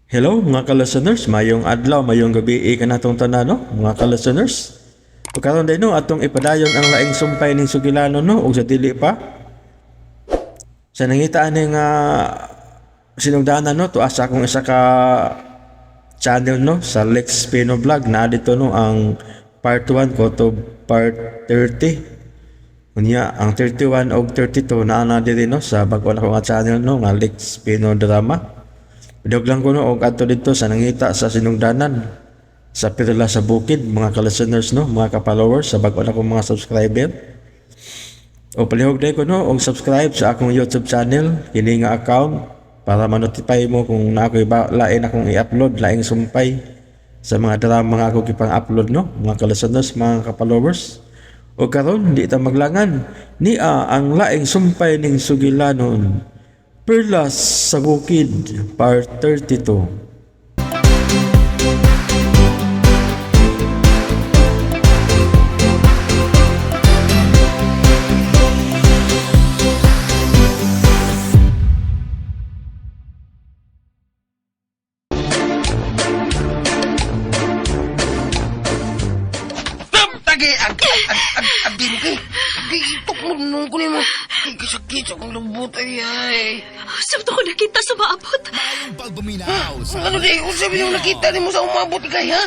Hello mga ka-listeners, mayong adlaw, mayong gabi ka natong tanano, mga ka-listeners. Pagkaroon din no, atong ipadayon ang laing sumpay ning Sugilano no, ug sa dili pa. Sa nangitaan ning sinugdanan no, tuas akong isa ka channel no, sa Lex Pino Vlog, na dito no ang part 1 ko to part 30. Unya, ang 31 ug 32 na diri no, sa bago na ko nga channel no, nga Lex Pino Drama. Bidog lang ko no, og ato dito sa nangita sa sinungdanan sa Pirla sa Bukid, mga ka-listeners no, mga ka-followers, sa bago na kong mga subscriber. O palihog day ko no, og subscribe sa akong YouTube channel, kini nga account, para ma-notify mo kung na ako'y lain akong i-upload, laing sumpay sa mga drama nga ako kipang-upload no, mga ka-listeners, mga ka-followers. O karon di ta maglangan, nia ang laing sumpay ning Sugilanon, Perlas sa Bukid, Part 32. Abdin kay. Itok mo nung kunin mo. Sakit sa kong lambot ay. Sabto ko nakita sa maabot. Ano di, kung sabi yung nakita ni mo sa umabot kay ha?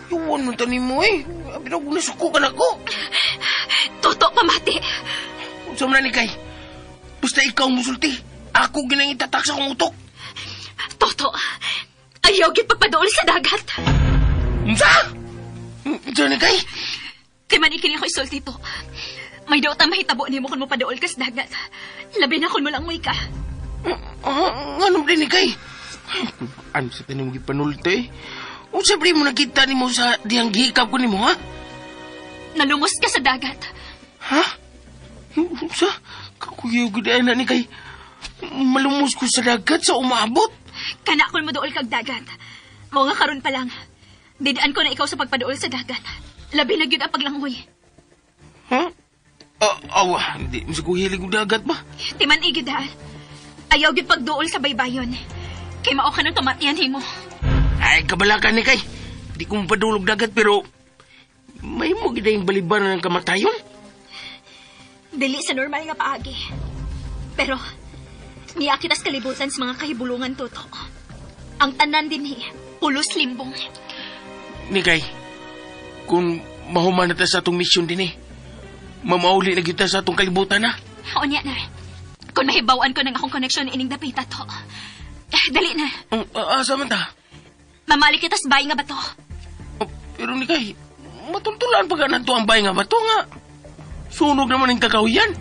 Iwan mo tanim mo eh. Abi na kung nasukukan ako. Toto, pamati. Kung saan na ni kay. Basta ikaw musulti. Ako ginang itatak sa kong utok. Toto, ayaw gid pagpaduol sa dagat. Unsa? Unsa ni kay? Kay man ikini ako isulti to. May daw ta mahitabo nimo kun mo paduol ka sa dagat. Labi na kun mo lang moy ka. Anong din ni kay? Ano sa tanim mo gipanulti? O sabi mo nakita ni mo sa diyang gihikap ko ni mo, ha? Nalumos ka sa dagat. Ha? Sa? Kakuyaw gudaan na ni kay. Malumos ko sa dagat sa umabot. Kana kun mo duol kag dagat. Mao nga karon pa lang. Didaan ko na ikaw sa pagpaduol sa dagat. Labi na gyud ang paglangoy. Ha? Awa, hindi mo sa kuhilig ng dagat ba? Timan igid ha. Ayaw gyud pagduol sa baybayon. Kay mao ka nang kamatian himo. Ay, kabalakan ni kay. Di ko mapadulog dagat pero may mo gida yung baliban ng kamatayon. Dili sa normal nga paagi. Pero, niya kita sa kalibutan sa mga kahibulungan toto. Ang tanan din pulos limbong. Ni kay, kung mahuman na ta sa atong misyon din mamauli na kita sa atong kalibutan na. O niya na. Kung mahibawaan ko ng akong koneksyon ining dapita to. Dali na. Asa man ta? Mamali kita sa bahay nga ba to? Pero ni kay, matultulan pa ganan to ang bahay nga ba to nga? Sunog naman ang kakahuyan.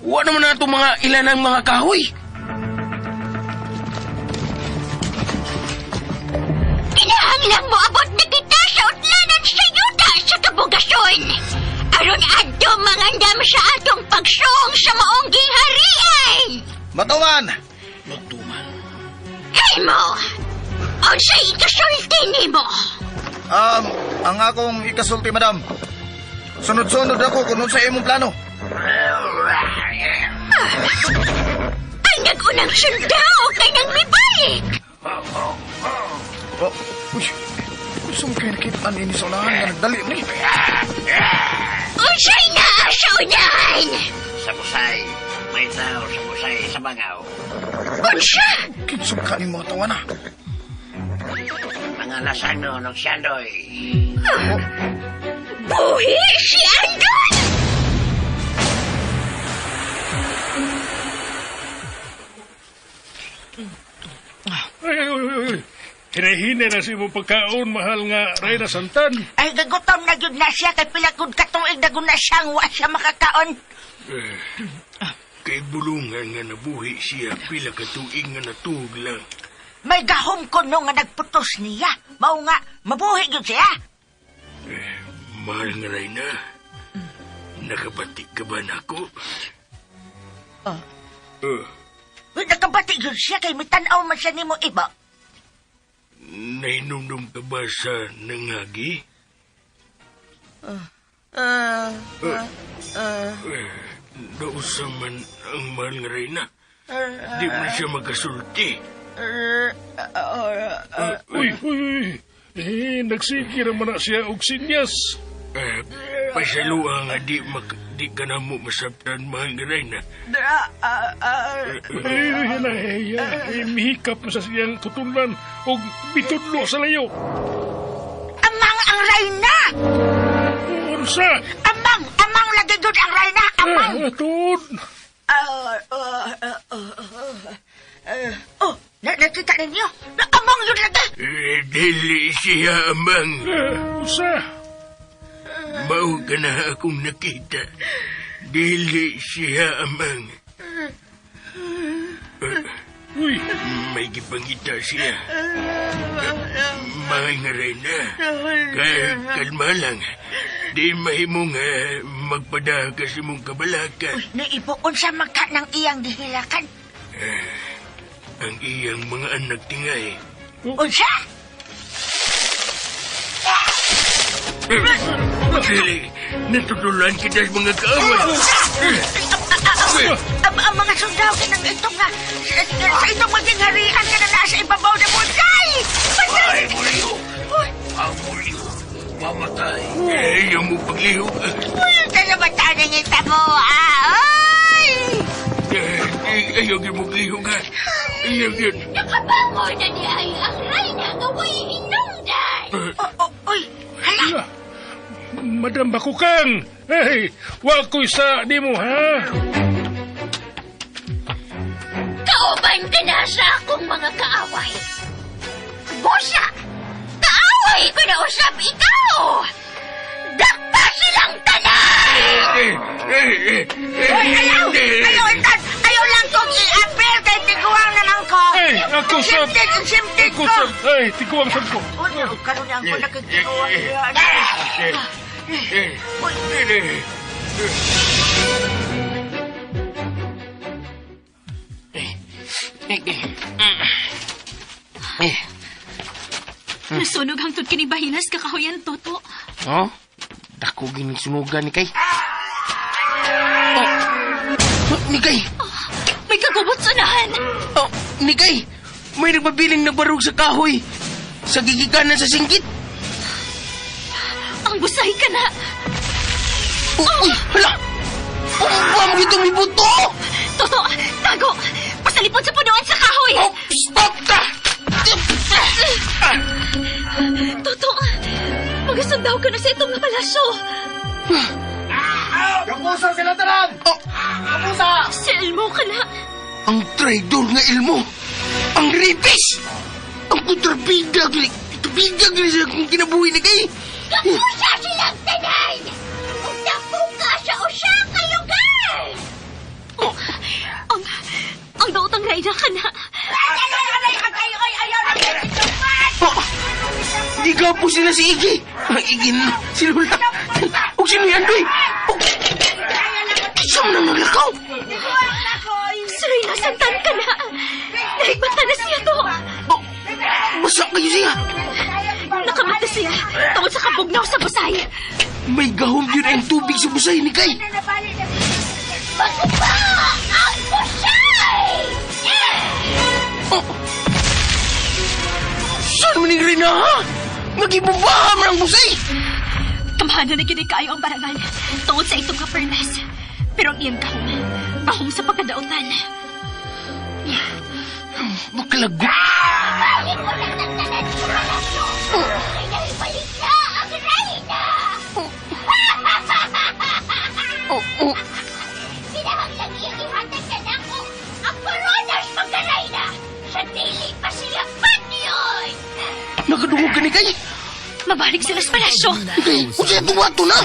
Huwag naman na itong mga ilan ng mga kahoy. Kinahanglang mo abot na kita sa utlanan sa yuta sa kabugasyon. Aron adto mangandam sa atong pagsuong sa maong gingharian. Matuman! Magtuman. Hey mo! Unsay ikasulti nimo? Ang akong ikasulti, madam. Sunod-sunod ako kung sa imong plano. Ang nagunang sundao kay nang mibalik. Oh, uy, gusto mo kayo nakitaan ini sa unahan nga nagdali ni. Unsay naa sa unahan? Sa busay, may tao sa busay sa bangaw. Unsa? Kinsong ka ni mga tawa na. Mga lasano ng siyandoy. Buhi si Andon! Hinahina na si mo pagkaon, mahal nga Reyna Santan. Ay, gagutom na yun na siya. Kay pilagod katuig na na siyang wa siya makakaon. Kay bulungan nga nabuhi siya pila katuig nga natug lang. May gahom ko no nga nagputos niya. Mao nga, mabuhi yun siya. Mahal nga Reyna, nakabatik ka ba na ako? Nakabati yun siya kay may tanaw man siya ni mo iba. Nainumdum ka ba sa nangagi? Nausa man ang mahal nga Reyna. Di mo siya magkasulti. Uy. Nagsige naman na siya og sinyas. Pasalua nga di ka na mo masabtan mga ngaray na. Mihikap sa siyang tutulan o bitudlo sa layo. Amang ang Reyna! Unsa? Amang lagi gud ang Reyna! Amang! Atod! Nakita ninyo? Amang yun lagi! Dili siya amang. Unsa? Mau ka na akong nakita. Dili siya amang. Uy! May gipangita siya. Mga ngaray na. Kalma lang. Di mahimo nga magpadaka sa mong kabalakan. Naipuon sa magka ng iyang dihilakan. Ang iyang mga anak tingay. Unsa? Dili, natutulan kita sa mga kaaway. Ang mga sundao kinang itong nga sa itong maging harian ka na nasa ibabaw na bunday! Ay, muliho! Ang muliho! Mamatay! Ayaw mo pagliho. Talabataan ng ita mo, ay! Ayaw yun mo pagliho ka. Ayaw yun. Nakabangon na di ay ang Reyna nga way hinungdan. Uy, hala! Madam Bakukang! Hey! Wakoy sa di mo, ha? Kauban ka na sa akong mga kaaway. Busa! Kaaway ko na usap ikaw! Dakpa silang tanan! Ayaw, Intan! Ayaw lang kong i-apel kay tiguang naman ko! Hey! Ako sa... Simtit Ako ko! sa... Hey! Tiguang sa ko! Karoon lang ko nakikiguang Nasunog hangtod kini bahinas kakahuyan toto. Oh? Dako ginisunugan ni Kay. Ni Kay! May kagubot sunahan. Oh, ni Kay! May nagpabiling nagbarug sa kahoy. Sa gigikanan sa singgit. Ang busay ka na. Uy! Hala! Pumba mo itong ibuto! Toto, tago. Pasalipod sa punuan sa kahoy. Oh, stop ka! Toto, magasundaw ka na sa itong palasyo. Kapusa sila tanan! Kapusa! Si Elmo ka na. Ang traidor nga ilmo! Ang rapist! Ang kontrabida! Kontrabida siya kung kinabuhi ni Kay! Kapusa silang tanan! Kung napuka sa usa kayo, guys! Ang daotang Reyna ka na. Oh, di ka po sila si Iggy! Ang Iggy na silula! Huwag sino yan, Doy! Siyam na naglakaw! Si Reyna, santan ka na. Nahigbatan na siya to. Oh, basa kayo siya! Nakamata siya. Tungod sa kabugnaw sa busay. May gahom yun ang tubig sa busay ni Kay! Magkupa ang busay! Oh! Saan mo ning Reyna, ha? Mag-ibubaha mo ng busay! Kamahanan na gini kayo ang barangan tungod sa itong kapernas. Pero ang iyang kahong sa pagkadautan. Makalagot! Balik mo lang ng tanan sa kalasyo! Ay naibalik na ang Reyna! Oh. Pinahanglang iyang ihatag ka na ko ang koronas pagka-Reyna! Sa dili pa sila panyon! Nakadungog ka ni Kay! Mabalik sila sa palasyo. Kay, kung siya tuwato na!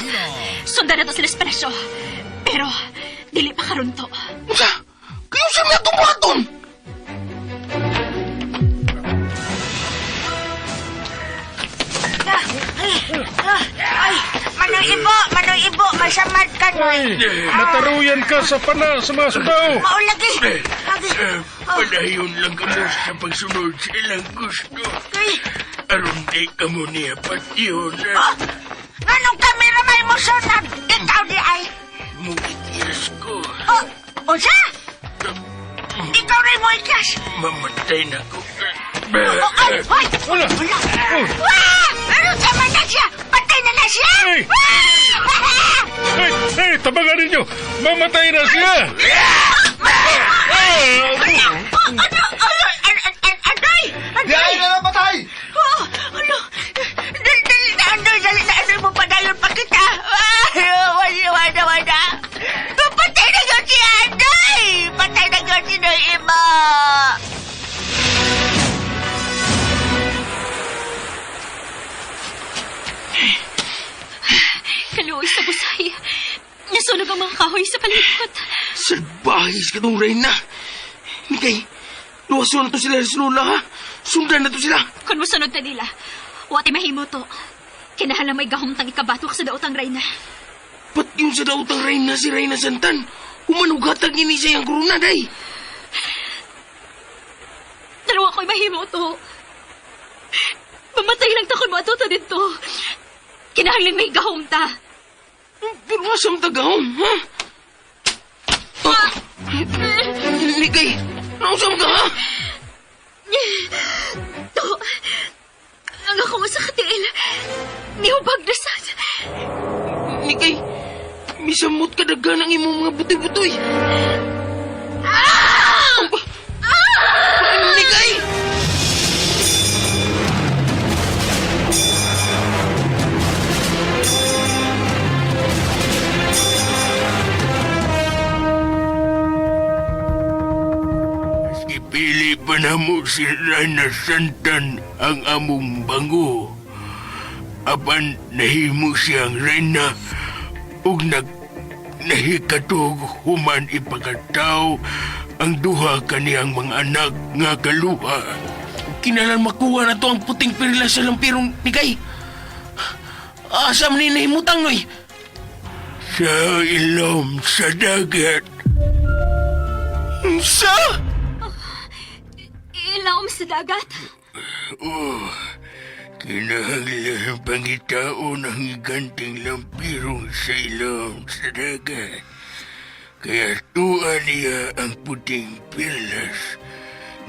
Sundan na to sila sa palasyo. Pero, dili pa karunto. Musa, kayo siya may tuwaton! Ay, Manoy Ibo, masamad ka, Noy. Nataruyan ka sa pana sa mga sundao! Maulagi. Padayon lang ka mo sa pagsunod sa ilang gusto. Aron di ka mo niya patyon. Anong kamera may mo sunod? Ikaw di ay. Mukikiyas ko. Unsa? Ikaw rin mo ikas. Mamatay na ko. Ay! Ay! Wala! Wah! Ano sama na siya? Patay na siya! Hey! Hey! Tabangan ninyo! Mamatay na siya! Andoy! Di ay na namatay! Oh, ano? Dali na, Andoy! Dali na, Andoy mo padayon pa kita! Wala! Patay na yun si Andoy! Patay na yun si Noy Ima! Kaluoy sa busay. Nasunog ang mga kahoy sa palibot. Salbahis ka tong Reyna. Nikay, luwason na to sila sa lula, ha? Sundan na to sila. Kung masunod na nila, wati mahimo to. Kinahalang may gahumtang ikabatok sa daotang Reyna. Ba't yung sa dautang Reyna si Reyna Santan? Umanugatag ini siya yung korona, day. Dalawa ko'y mahimo to. Mamatay lang ta kung matuto dito. Kinahalang may gahumta. Pero asam tagahon, ha? Nikay, nausam ka, ha? To, ang ako sa katiil, nihubag na sad. Nikay, misamot ka daga ng imong mga butoy-butoy. Nikay! Ipili pa na mo si Reyna Santan ang among bango. Apan nahimo siyang Reyna ug nahikatog human ipagkataw ang duha kaniyang mga anak nga kaluha. Kinalan makuha na to ang puting perla sa lampirong Nikay. Asam ni nahimutang, noy. Sa ilom sa dagat. Sa? Ilawom sa dagat. Oh, kinahanglan pangitaon ang higanting lampirong sa ilong sa dagat. Kaya tuan niya ang puting perlas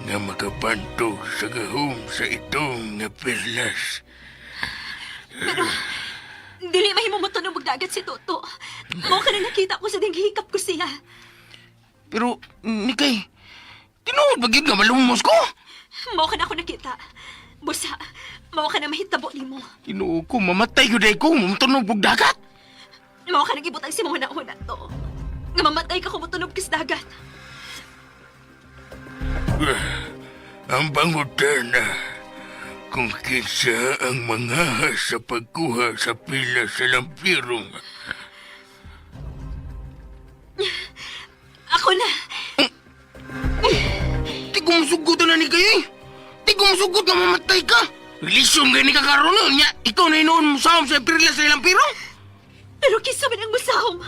nga makapantog sa gahom sa itong nga perlas. Dili mahimo mo tunog dagat si Toto. Mao ka na nakita ko sa dinghikap ko siya. Pero, Nikay, tinuod ba yun nga malumos ko? Mao ka na ako nakita. Busa, mao ka na mahitabo nimo. Tinuod ko, mamatay ko day ko, matunog og dagat. Mao ka nagibutang si mga nauna to. Nga mamatay ka kumutunog kis dagat. Ang pangutana kung kinsa ang mga sa pagkuha sa pila sa lampirong. Ako na. Di ko masugot na ni kayo eh. Di ko masugot na mamatay ka. Relasyon kayo ni kakaroon niya. Ikaw na inoon mo sa pirla sa ilang piro. Pero kisa man ang musahom.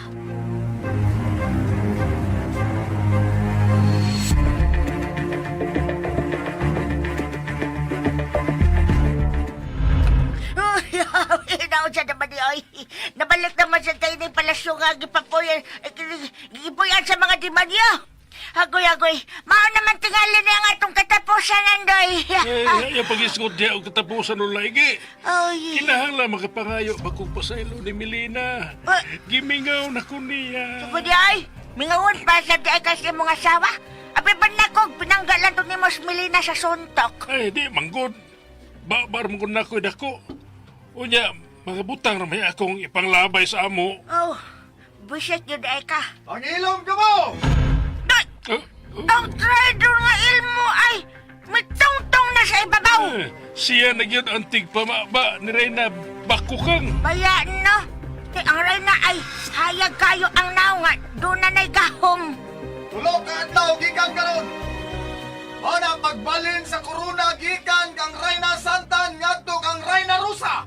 Naon siya naman ni Oy. Nabalik naman sa tayo ng palasyo nga gipuyan sa mga demonyo. Agoy. Mao naman tingali niya nga itong katapusan, Andoy. Yung pag-isgot niya o katapusan ng laigi. Oy. Kinahanglan makapangayo magkupasaylo ni Melina. Gimingaw na ko niya. Pwede ay, mingawon pa sa di ay kasi mga asawa. Abi ba nakog, pinanggalan to ni Mos Melina sa suntok. Ay, di, manggod. Babar mo na ko dako. Unya, mga butang na may akong ipanglabay sa amo. Oh, buset yun ay ka. Pangilom ka mo! Ang traitor nga ilmo ay may tungtong na sa ibabaw. Siya na yun ang tigpamaba ni Reyna Bakukang. Bayaan no. Kay ang Reyna ay hayag kayo ang naunga. Doon na na'y gahom. Tulog ka adlaw gikan karon. Mana pagbalin sa korona gikan kang Reyna Santan ngadto kang Reyna Rosa.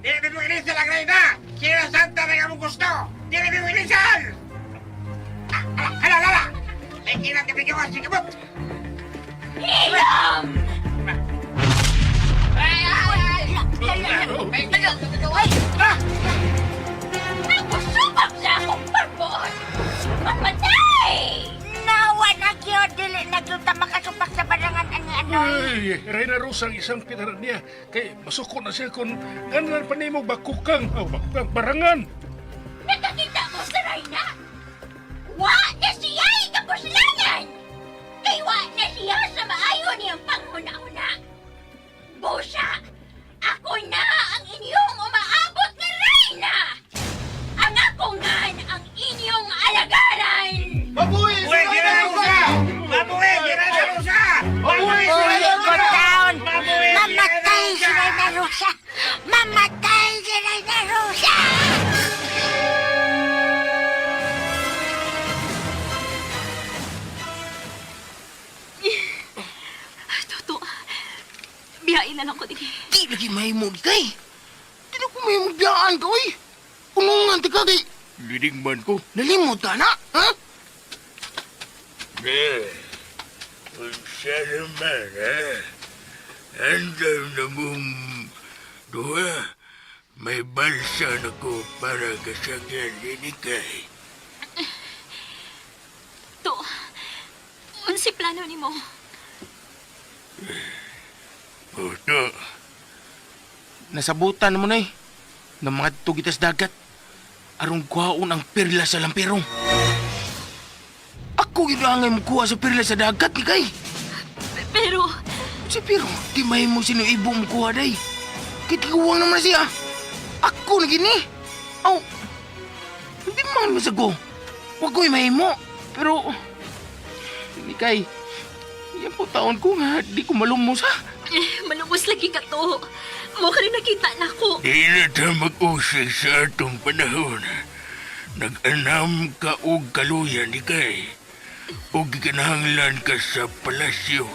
Dili mo inisal ang Reyna! Sino Santa na nga mong gusto? Dili mo inisal! Hala! May kinakabigyan ko, sige mo! Hilam! Nagpasubak sa akong parbon! Mamatay! Nawa na kyo, dili na kyo ta makasupak sa Noy. Ay, Reyna Rosa ang isang pinaran niya. Kay masuko na siya kung ganan pa nimo bakukang o bakukang barangan. Nakakita mo sa Reyna? Wa na siya ikapuslangan! Kay wa na siya sa maayo niyang panghuna-huna. Busa, ako na ang inyong umaabot na Reyna! Ang akongan ang inyong alagaran! Mabuhay si Uy, Reyna Reyna Rosa! Rosa! Mabuhay si Reyna Rosa! Mabuhay si Reyna Go Rosa! down! Mabuhay si Mamatay si Reyna Reyna Rosa! Mamatay si Reyna Rosa! Toto, biyain na lang ko din. Di lagi mahimo ni kay. Di na ko mahimo biyaan ka, oy. Unungan ti ka kay. Lidingman ko. Nalimot ka na, ha? Unsa naman, ha? Andam na mong duha. May balsa na ko para kasagyan ni Kay. To, unsi plano ni mo. Oto, Nasabutan mo na eh. Ng mga tugitas dagat. Arong kuhaon ang perla sa lampirong. Ako gidangay mo kuha sa perla sa dagat ni kay. Pero, Si Pero, di mahimo sino ibo mo kuha day. Kitiguwang naman siya. Ako na gini. Aw, hindi man masago. Huwag ko'y mahimo. Pero, hindi kay. Yan po taon ko nga, di ko malumos ha. malumos lagi ka to. Mo ka rin nakita na ko. di na ta mag-usig sa atong panahon. Nag-anam ka og kaluyan ni Kay. O gikanahanglan ka sa palasyo.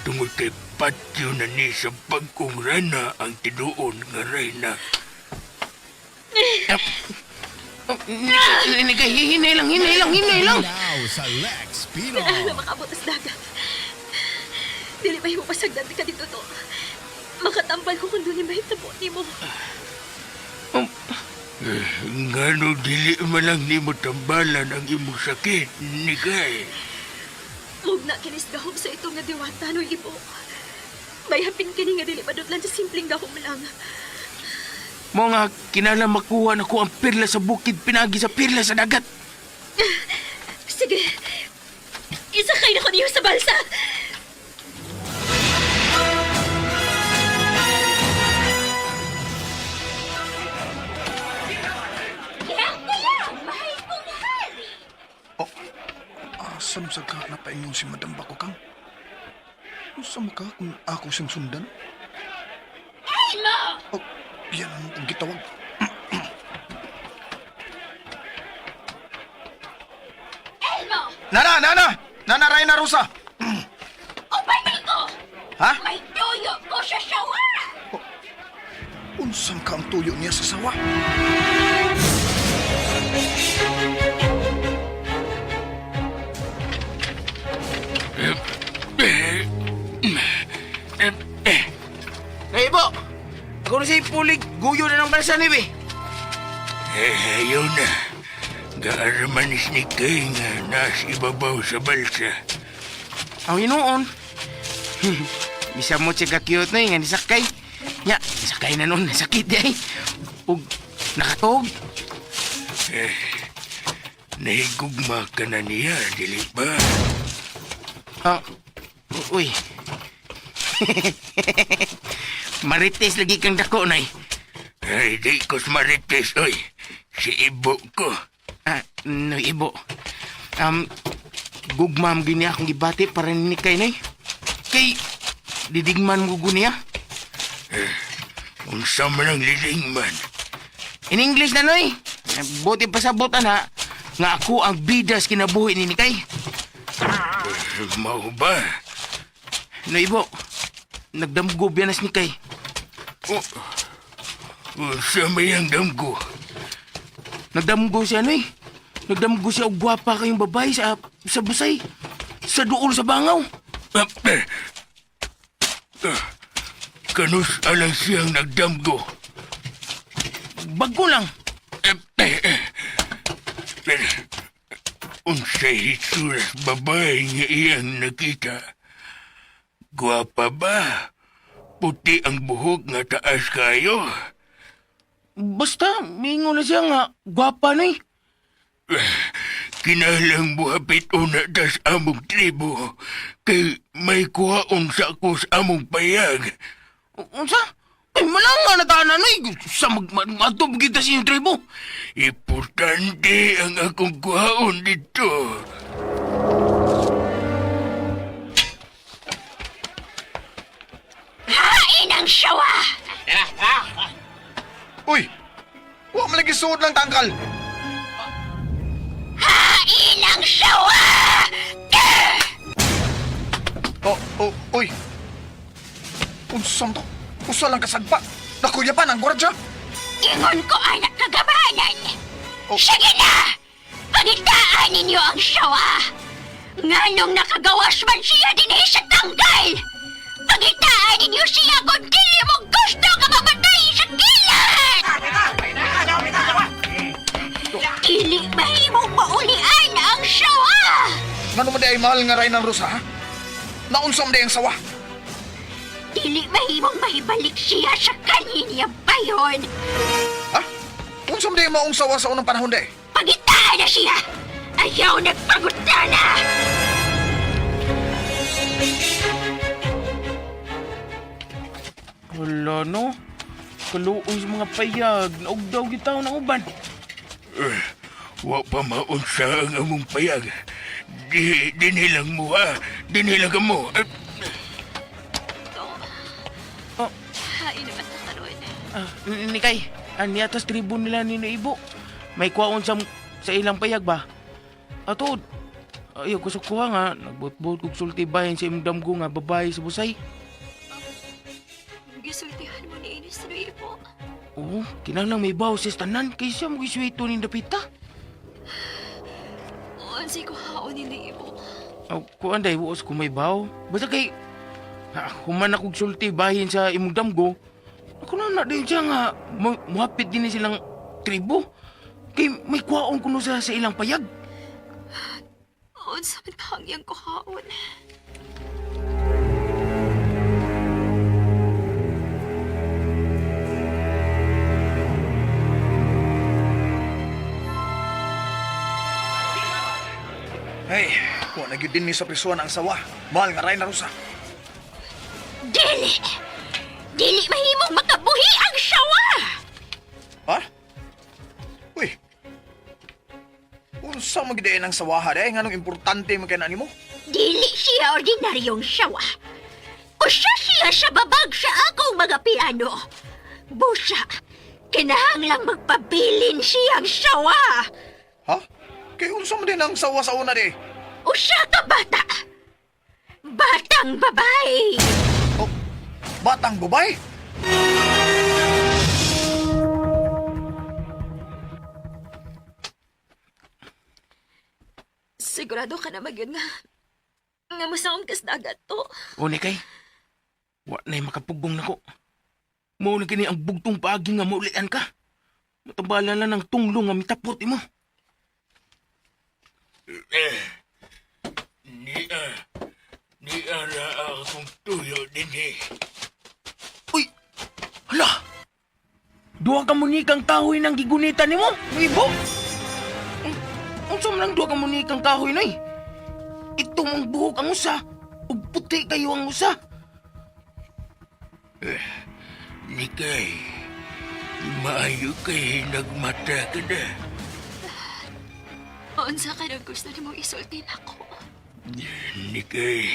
Tungod kay patyo na ni sa bagkong rana ang tinuon nga Reyna. Hindi kay, hinay lang. Now sa Lex Pino. Na makabot sa dagat. Dili ba yung pasagdan ka dito to? Makatampal ko kung doon yung mahitabo ni mo. Ngano dili man lang ni mo tambalan ang imong sakit ni Kay. Huwag na kinis gahom sa ito nga diwata no ibo. Bayhapin kini nga dili padutlan sa simpleng gahom lang. Mo nga kinala makuha na ko ang perla sa bukid pinagi sa perla sa dagat. Sige, isakay na ko niyo sa balsa. Mahal kong hari! Asam sa ka na paingon si Madam Bakukang? Asam ka kung ako siyang sundan? Elmo! Oh, yan ang kong gitawag. Elmo! Nana Reyna Rosa! O ko! Ha? May tuyo ko sa sawa! Unsang ka ang tuyo niya sa sawa? Ibo! Ako na siya ipulig. Guyo na ng balsa ni Be. Ayaw na. Gaaramanis ni Kay nga nas ibabaw sa balsa. Ang inoon. Bisa mo siya ka-cute na nga nisakay. Nya, nisakay na nun. Nasakit day. Ug nakatog. Nahigugma ka na niya, dili ba? Ah, uy. Marites lagi kang dako, nay. Ay, di ko's marites, oy. Si ibo ko. Ah, no, ibo. Gugmam gini akong gibati para ni kay, nay. Kay, didigman mo guniya. Unsa man ang lilingman. In English na, noy. Buti pasabutan, ha. Nga ako ang bidas kinabuhi ni kay. Mao ba? No, ibo. Nagdamgo biyanas ni kay. Unsa may ang damgo? Nagdamgo siya, noy. Nagdamgo siya og gwapa kayong babae sa busay. Sa duol sa bangaw. Kanus alang siyang nagdamgo. Bago lang. Unsay hisuras babae nga iyang nakita. Gwapa ba? Puti ang buhok nga taas kayo. Basta, mingo na siya nga, gwapa na eh. Kinalang buhapit una tas among tribo. Kay may kuhaon sa ako sa among payag. Unsa? Ay, malanga na tanan eh. Sa magmatub kita sa iyong tribo. Importante ang akong kuhaon dito. Hain ang sawa! Uy! Huwag malagi suod ng tangkal! Hain ang sawa! Uy! Unsam to? Usa lang kasagpa! Nakuya pa ng gwardya! Ingon ko anak kagabanan! Oh. Sige na! Pagitaan ninyo ang sawa! Nganong nakagawas man siya din sa tanggal! Pagitaan ninyo siya kung dili mo gusto ka mamatay sa kilat! Dili mahimong maulian ang sawa! Ngano mo di ay mahal nga Reyna Rosa, ha? Naunsam di ang sawa! Dili mahimong mahibalik siya sa kaniyang bayon! Ha? Unsam di maong sawa sa unang panahon di? Pagitaan na siya! Ayaw nagpagutana! Wala no. Kaluoy sa mga payag. Naugdaw gitaw ng uban. Wa pa maunsa ang among payag. Dinilang mo ha. Dinilang ka mo. Hain naman na karoon. Nikay, ani atas tribo nila ni Naibo. May kwaon sa ilang payag ba? Atod. Ayaw ko sa kuha nga. Nagbot-bot kong sulti bayan sa imdam ko nga babae sa busay. Gisultihan mo ni Inis Nuibo. Oo, kinahanglan may baw sa tanan kaysa mo iswito ni Dapita. Unsay ko haon ni Nuibo. Kuan day buos kung may baw. Basta kay human akong sulti bahin sa imong damgo. Ako na din siya nga muhapit din silang tribo. Kay may kwaon kuno sa ilang payag. Unsa man kahangyang ko haon. Hey, huwag nagyod din ni sa prisuan ang sawa. Mahal nga Reyna Rosa. Dili! Dili mahimong makabuhi ang sawa! Ha? Uy! Unsa magidayan ang sawaha day? Nganong importante mo kaya mo? Dili siya ordinaryong sawa. Usa siya sa babag sa akong mga piano. Busa, kinahanglang magpabilin siyang sawa. Ha? Kaya unsa mo din ang sawa sa una day? Usa ka bata. Batang babae. Oh, batang babae? Sigurado ka na magyud nga masaong kas dagat to. O Nikay, wa na'y makapugong nako. Mao na kini ang bugtong paagi nga maulian ka. Matambalan lang ng tunglo nga mitapot mo. Ni ara akong tuyo din eh. Uy! Hala! Duha ka munikang kahoy ng gigunitan nimo, Ibo! Unsa man ang duha ka munikang kahoy noy? Ito mong buhok ang usa, ug puti kayo ang usa. Nikay, maayo kay nagmata ka na. Unsa ka nang gusto ni mong isulti ako? Nikay,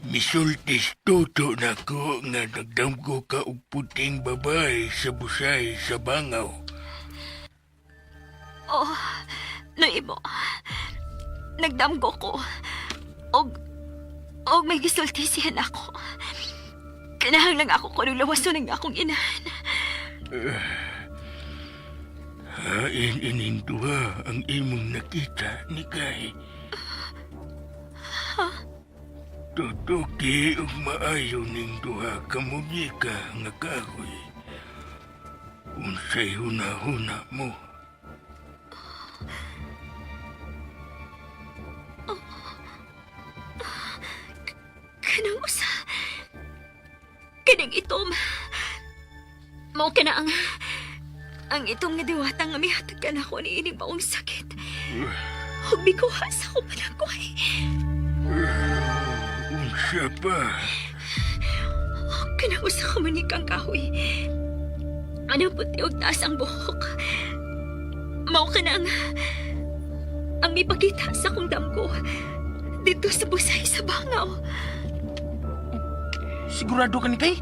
misultis toto na ko nga nagdamgo ka og puting babae sa busay sa bangaw. Oh, Nuibo. Nagdamgo ko. Og may gisulti siya ako. Kinahanglang ako kung anong lawason ng akong inahan. Hain ining duha ang imong nakita, Nikay. Tutuki ug maayo ning duha ka munika nga kahoy. Unsay hunahuna mo? Kanang usa. kining itom. Mao ka na ang itom nga diwata nga mihatag ka na ko ni ining baong sakit. Huwag bikuha sa ko panakoy. Unsa pa? Huwag ka na usa ka manikang kahoy. Ano puti og taas ang buhok. Mao ka na ang mipakita sa kong damgo dito sa busay sa bangaw. Sigurado ka ni kay?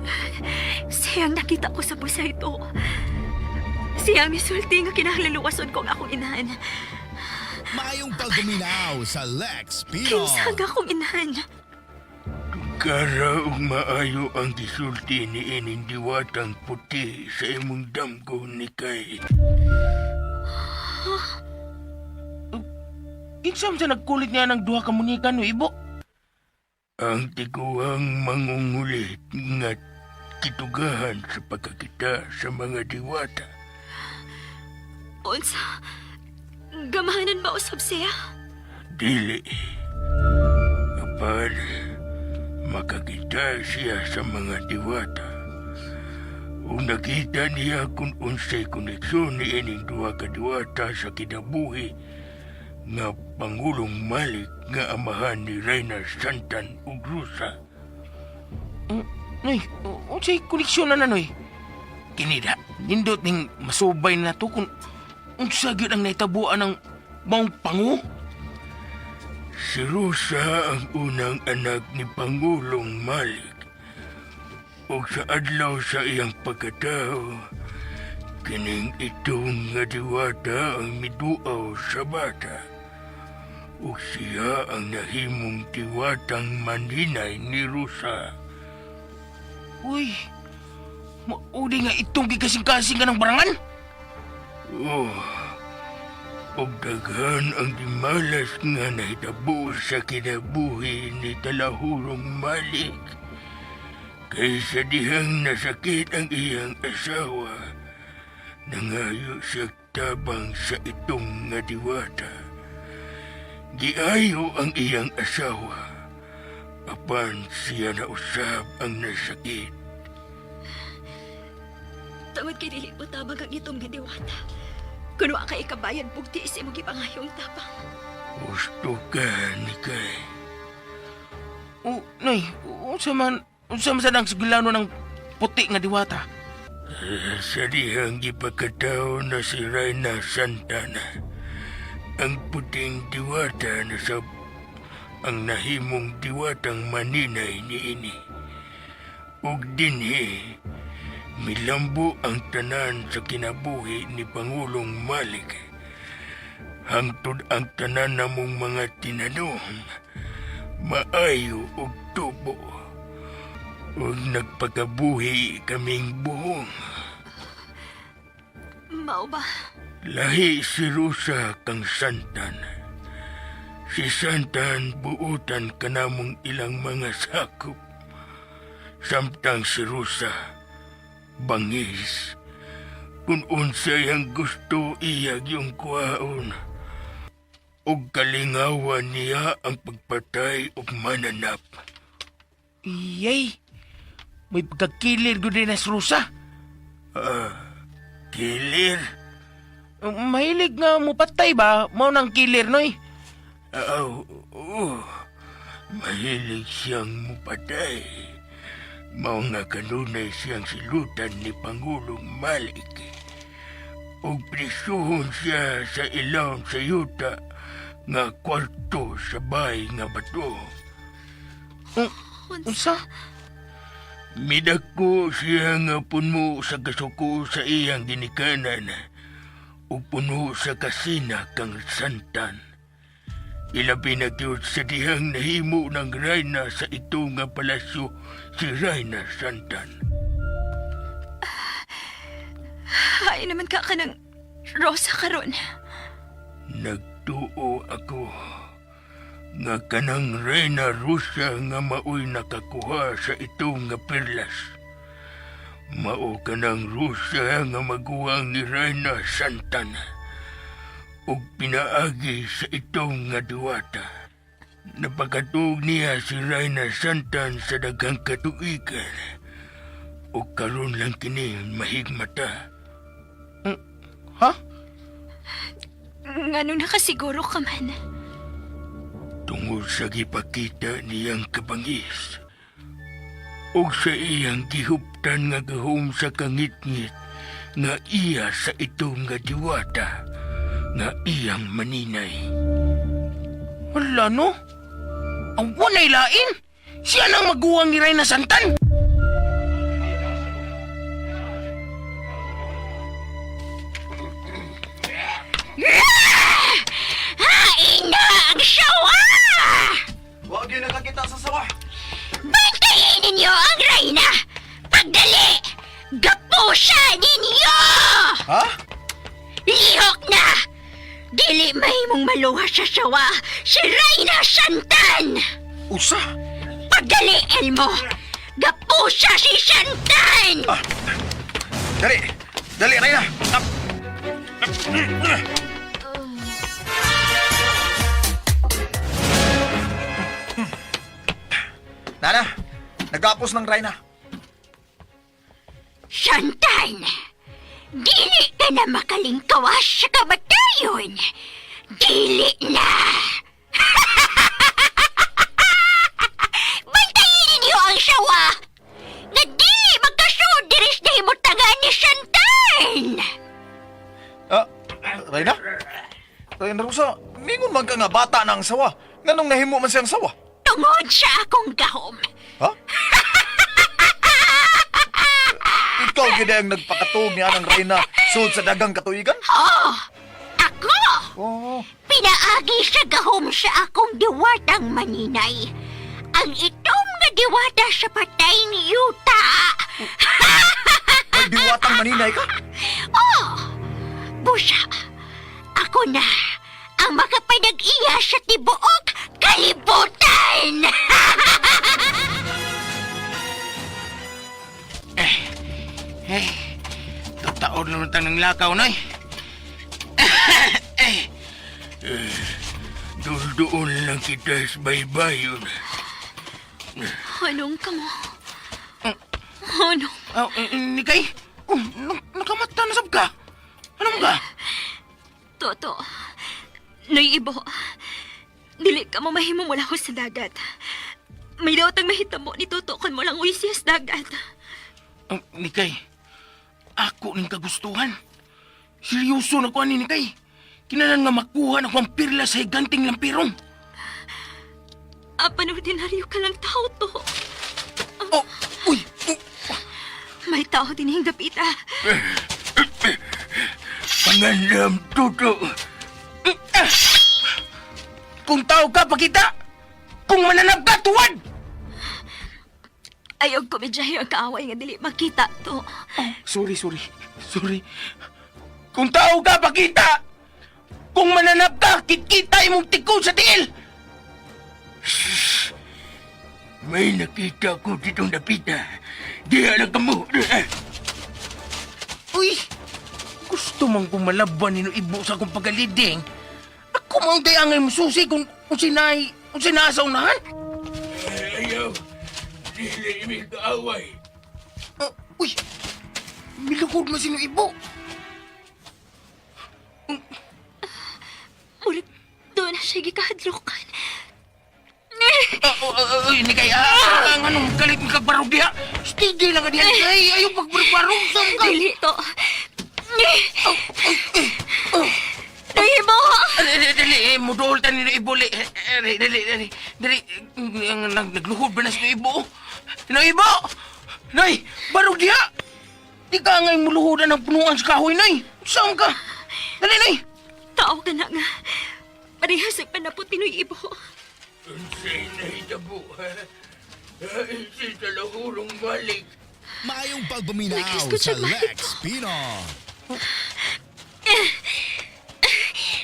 Siyang nakita ko sa busay to. Siyang misulti nga kinahalaluwason ko ang akong inahan. Mayong pagduminaw sa Lex Pino. Kinsag akong inahan. Kara ug maayo ang gisulti ni ining diwatang puti sa imong damgo ni kay. Kinsam sa nagkulit niya ng duha ka munikan no ibo? Ang tiguang mangungulit nga kitugahan sa pagkakita sa mga diwata. Unsa? Gamahanan ba usab siya? Dili. Kapag makakita siya sa mga diwata, o nakita niya kung unsay koneksyon ni ining duha ka diwata sa kinabuhi nga Pangulong Malik nga amahan ni Reyna Santan ug Rusa. Noy, unsay koneksyon na noy? Kinida, nindot ning masubay na to kung unsa gyud ang naitabuan ng maong pangu? Si Rusa ang unang anak ni Pangulong Malik. Ug sa adlaw sa iyang pagkatao, kining itong nga diwata ang miduaw sa bata. Ug siya ang nahimong diwatang manhinay ni Rusa. Uy, maudi nga itong gigasing-kasing ka ng barangan? Oh, ug daghan ang dimalas nga nahitabo sa kinabuhi ni Talahurong Malik. Kaysa dihang nasakit ang iyang asawa, nangayo siya tabang sa itong nga diwata. Giayo ang iyang asawa, apan siya na usab ang nasakit. Tawad kay dili po tabang ang itong nga diwata. Kuno ka ikabayan bugti sa imong gipangayong tabang. Gusto ka ni kay. Noy, unsa man sa nang sigulano ng puti nga diwata? Sa dihang gipakataw na si Reyna Santana, ang puting diwata na sab ang nahimong diwatang maninay niini. Ug dinhi, milambo ang tanan sa kinabuhi ni Pangulong Malik. Hangtod ang tanan namong mga tinanong, maayo ug tubo. Ug nagpakabuhi kaming buhong. Mao ba? Lahi si Rusa kang Santan. Si Santan buutan kanamong ilang mga sakop. Samtang si Rusa, bangis. Kung unsay ang gusto iyag yung kuhaon. Ug kalingawan niya ang pagpatay ug mananap. Iyay, may pagkakilir ko din na si Rosa. Kilir? Mahilig nga mo patay ba? Mao nang kilir, noy. Mahilig siyang mupatay. Mao nga kanunay siyang silutan ni Pangulong Malik. Ug prisuhon siya sa ilaw sa yuta nga kwarto sa bahay nga bato. Unsa? Midako siya nga punmo sa kasuko sa iyang ginikanan ug puno sa kasina kang Santan. Ilabi na gyud sa dihang nahimo ng Reyna sa ito nga palasyo si Reyna Santan. Ay naman ka ng Rosa karon. Nagtuo ako nga kanang Reyna Rusa nga maoy nakakuha sa ito nga perlas. Mao kanang Rusa nga maguwang ni Reyna Santan ug pinaagi sa itong nga diwata. Napakatuog niya si Reyna Santan sa daghang katuigan O karon lang kini mahigmata. Ha? Ngano nakasiguro ka man? Tungod sa gipakita niyang kabangis. O sa iyang gihuptan nga gahom sa kangit-ngit nga iya sa itong nga diwata nga iyang maninay. Wala no? Ang walay lain! Siya nang maguwang ni Reyna Santan! Hain na ang sawa! Huwag yun nakakita sa sawa. Bantayin ninyo ang Reyna! Pagdali! Gapusa ninyo! Ha? Lihok na! Dili may mong maluha sa sawa si Reyna Santan! Usa? Pagdali, Elmo! Gapusa si Santan! Dali! Dali, Reyna! Nana, nagapos ng Reyna. Santan! Dili ka na makalingkawas sa kamatayon! Dili na! Bantayin ninyo ang sawa! Na dili magkasudiris na himutangan ni Santan! Reyna? Reyna Rosa, mingon man ka nga bata na ang sawa. Nganong nahimo man siyang sawa? Tungod sa akong gahom! Ha? Ikaw gina ang nagpakatuog niya ng Reyna sud sa dagang katuigan? Oh! Ako! Oo. Pinaagi sa gahom sa akong diwatang maninay. Ang itom nga diwata sa patay ni Yuta. May diwatang maninay ka? Oh! Busa, ako na ang makapanag-iya sa tibuok kalibutan! Taon naman tayo ng lakaw, Noy. Doon lang kita sa baybayon. Anong ka mo? Ano? Nikay? Oh, nakamata na sab ka. Ano mo ka? Toto, naiibo. Dili ka mo mahimo mula ko sa dagat. May daotang mahitamo ni Toto kung mo lang uwisiyas dagat. Nikay, ako ning kagustuhan. Seryoso na ko ani, Nikay. Kinalan nga makuha na kong pirla sa higanting lampirong. Apan ordinaryo ka lang tao to. Oh, uy! May tao din yung dapita. Pangandam, Toto. Kung tao ka, pakita! Kung mananap ka, tuwad! Ayog ko medyahe ang kaaway nga dili makita to. Sorry. Kung tao ka, pakita! Kung mananap ka, kitkita imong tiko sa tiil! May nakita ko ditong dapita. Diha lang kamo. Uy! Gusto man kong malaban nino ibo sa akong pagaliding. Ako mang dayangay mo susi kung sinasa unahan. Ayaw. Dili imig kaaway. Uy! Milukod mo sino ibo. Mulit doon na siya gikahadlokan. Uy, Nikay, ang anong galit ng kagbarog diha? Steady lang ka diha, Nikay. Ayaw pagbarog sa ka. Dili to. Naibo! Dali, mudol ta nila ibo. Dali. Nagluhod ba na sino ibo? Sino ibo? Nay, barog diha. Di ka ngay muluhodan ng punuan sa kahoy, Nay. Saan ka? Dali, Nay. Tao ka na nga. Parehas ang panapot Pinoy Ibo. Unsay nahitabo, ha? Unsay talahurong balik. Mayong pagbuminaw Nag-escucha sa ba Lex ito? Pino.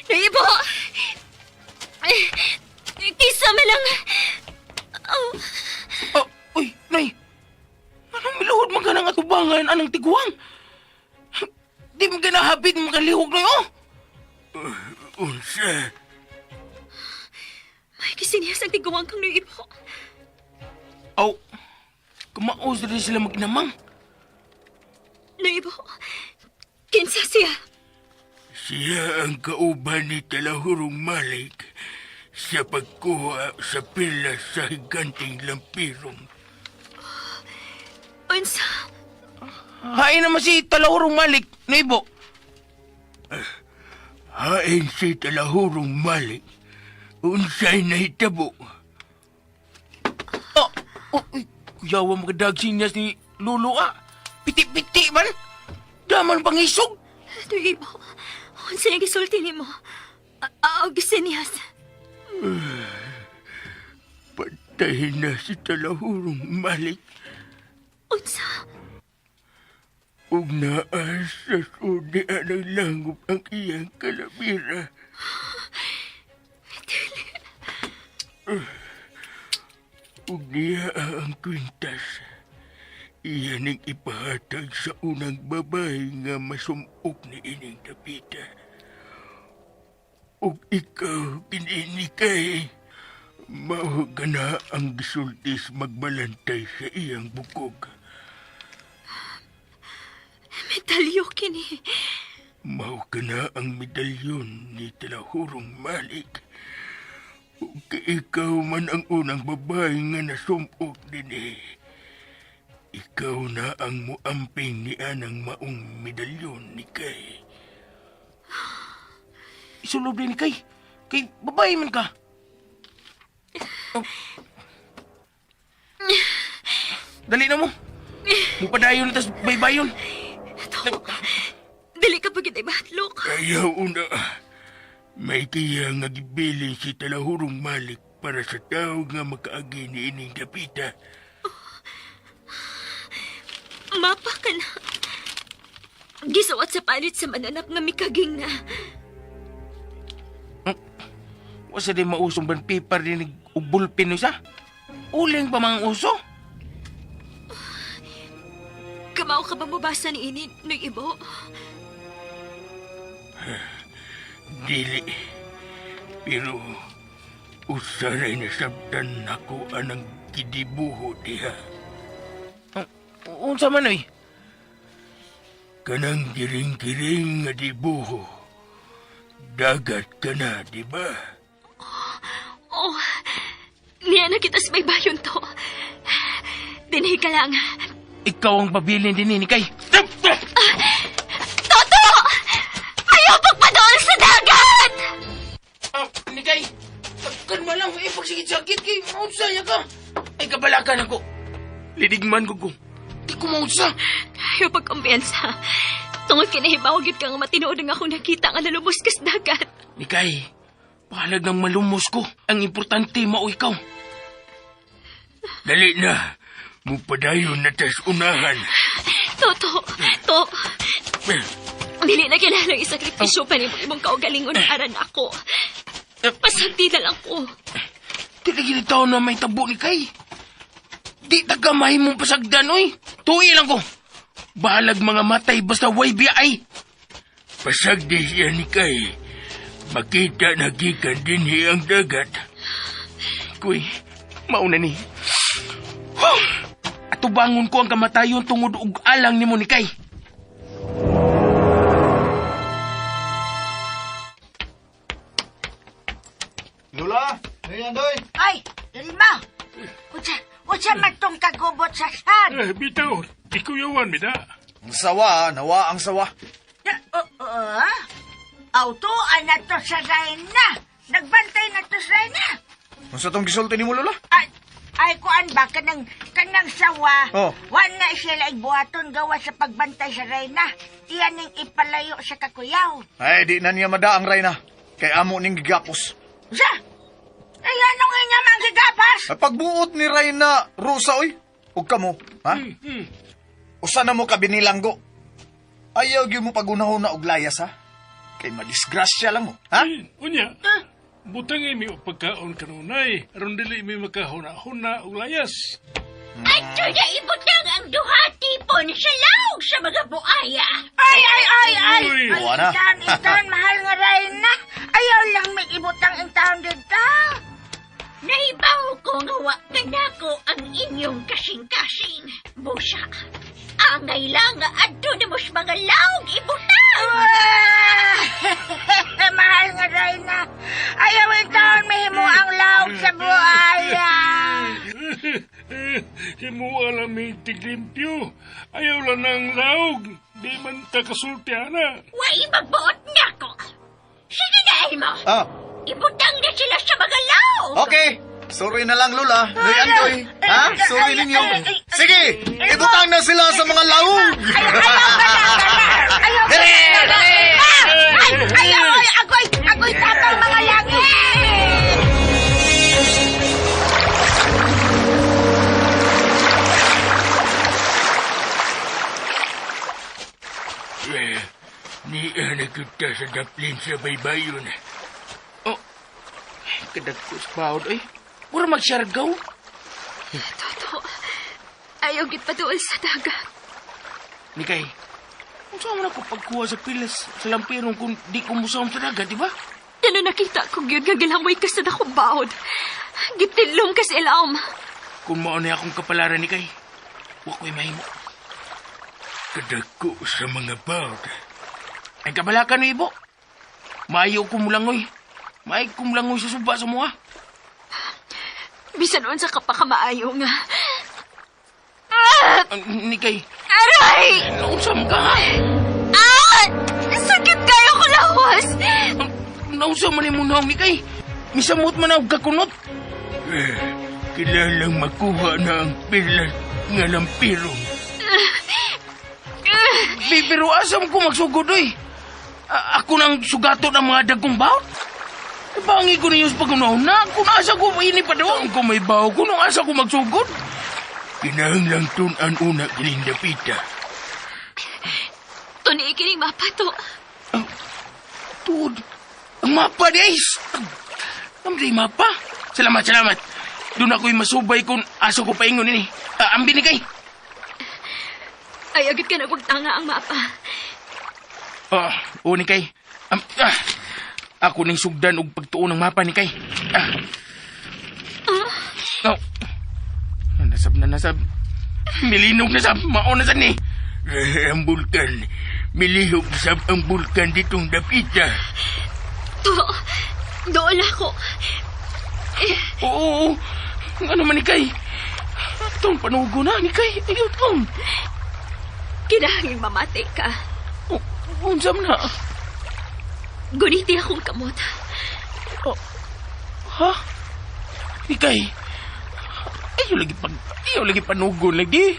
Naibo! Kisa man lang... Oh, Uy, Nay. Anong miluhod man ka ng atubangan anang tiguang? Di mo ka nahabit mo kalihog na yun? Unsa? may kisiniyas ang tiguang kang Naibo. Aw, kumaos rin sila mag-inamang. Ibo. Kinsa siya? Siya ang kauban ni Talahurong Malik sa pagkuha sa pila sa higanting lampirong. Unsa? Hain naman si Talahurong Malik, Noibo. Hain si Talahurong Malik. Unsay nahitabo. Kuyawa magdagsin niya ni Lolo Piti-piti man. Daman pangisog. Ibo. Unsa yung gisulti ni mo? Augustinias. Patay na si Talahurong Malik. Unsa? Ug naa sa sudian ng langop ang iyang kalabira. Ug niya ang kwintas. Iyan ang ipahatag sa unang babae nga masumok ni ining Dapita. Ug ikaw, kininikay, mao ka na ang gisultis magbalantay sa iyang bukog. Medalyo kini. Mao ka na ang medalyon ni Talahurong Malik. Ug ikaw man ang unang babae nga nasumok din. Ikaw na ang muamping ni anang maong medalyon ni Kay. Isulob din ni Kay. Kay babae man ka. Dali na mo. Mupadayon tas baybayon. Dili ka pagit ay batlok. Ayaw una. May tiya nga gibilin si Talahurong Malik para sa tao nga makaagi ni ining Dapita. Mapa ka na. Gisuwat sa palit sa mananap nga mikaging na. Wasa din mausong ban paper din ug bulpin no sa. Uling pa mga uso. Kamao ka ba mabasa ni ini no Ibo? Dili. Pero usaray na sabtan ako anang kidibuho diha. Unsa man oy? Kanang giring-giring nga dibuho. Dagat ka na, di ba? Oh, niya na kita sa baybayon to. Dinhi ka lang. Ikaw ang pabilin din ni Kay. Toto! Ayaw pagpadoon sa dagat! Ni Kay, kan mo lang ipagsigit-sakit kay maunsaya ka. Ay kabalakan ako. Lidigman ko ko. Di ko maunsa. Ayaw pagkumpiyansa. Tungod kinahibaw gid kang matinood nga akong nakita nga nalubos ka sa dagat. Ni Kay, pahalag ng malumos ko. Ang importante mao ikaw. Dali na. Mupadayon na tas unahan. Toto, dili na kailangan isakripisyo pa ni imong kaugalingon na aran ako. Pasagdi na lang ko. Di na ginitaw na may tabo ni Kay. Di tagamay mong pasagdan, oy. Tuwi lang ko. Bahalag mga matay basta way biyay. Pasagdi siya ni Kay. Makita na gikan din ang dagat. Kuy, mauna ni. Atubangon ko ang kamatayon tungod og alang nimo ni Kay. Lola, ngayon doy. Ay, Ilma! Unsa man tong kagubot sa san? Bitaw, ikuyawan mi da. Ang sawa, nawa ang sawa. Autuan na to sa Reyna. Nagbantay na to sa Reyna. Kung sa tong gisulti ni mo, Lola? Ay, kuan ba, kanang sawa. Oh. Wan na sila igbuhaton gawa sa pagbantay sa Reyna. Iyan ning ipalayo sa kakuyaw. Ay, di na niya madaang Reyna. Kay amo ning gigapos. Sa? Ay, anong inya manggigapas? Ay, pagbuot ni Reyna, Rosa, oy. Huwag ka mo, ha? Usa na mo ka binilanggo. Ayaw gyud mo pagunahon og layas, ha? Kay madisgrasya lang mo, ha? Unya, butang imi o pagkaon kanunay, aron dili imi makahuna-huna og layas. Ato na ibutang ang duha tipon sa laog sa mga buaya. Ay! Uy. Ay, Buwan na. itan, mahal nga Reyna. Ayaw lang may ibutang ang taon dito. Nahibaw ko nga wa kanako ang inyong kasing-kasing. Busa, angay lang nga adto ni mos mga laog ibutang. Mahal nga, Reyna. Ayaw itaon mahimo ang laog sa buhaya. Himuha lang may tiglimpyo. Ayaw lang ng laog. Di man takasultiana. Way magbuot na ko. Sige na, Imo. Ah, Ibutang na sila sa mga laog. okay. Sorry na lang, Lola. Noy Andoy. Ha? Sorry ninyo. Sige, ibutang na sila sa mga laong. Dali! Ayaw! Ako'y tatang mga langit! Ni kita sa daplin sa baybayon. Kadagkos bawd, ay. Mura magsyargaw. Toto, ayaw git paduol sa dagat. Nikay, kung saan man ako pagkuha sa pilas sa lampirong kung di ko musawang sa dagat, di ba? Ano nakita ko yun nga gilamoy ka sa dakong baod. Gitilom ka sa ilawm. Kung maunay akong kapalaran, Nikay, huwag ko'y mahimo. Kadagko sa mga bawd. Ay kabalakan mo, Ibo. Maayaw ko mulangoy. Maayaw ko mulangoy sa suba sa mga. Bisan noon sa kapakamaayo nga. Nikay, Aray! nausam ka nga. Sakit kayo ko lawas! Nausam man yung munahong, Nikay. Misamot man ang kakunot. Kilalang makuha na ang pilas nga lampirong. Pero asam ko magsugod, oy. Ako nang sugato ng mga dagkong bawt. Bangi ko niyo sa pagkunaw na. Kung asa ko ini pa daw. Kung may baw ko, nung asa ko magsugod. Kinahanglang tunan una kining dapita. Tuni ikining mapa to. Tuod. Ang mapa di Ace. Ang mapa. Salamat. Doon ako'y masubay kung asa ko paingon ini. Ambi ni kay. Ay, agad ka nagwagtanga ang mapa. O ni kay. Ako ning sugdan og pagtuon ng mapa ni kay. Nasab. Milinog na sab. Mao na sad ni. Ang bulkan. Milihog sab ang bulkan ditong dapita. Doon ako. Oo. Ano man ni kay? Itong panugo na ni kay. Ayun. Kinahangin mamati ka. Unsam na. Guniti akong kamot. Ha? Ikay. Ayaw lagi panugon lagi.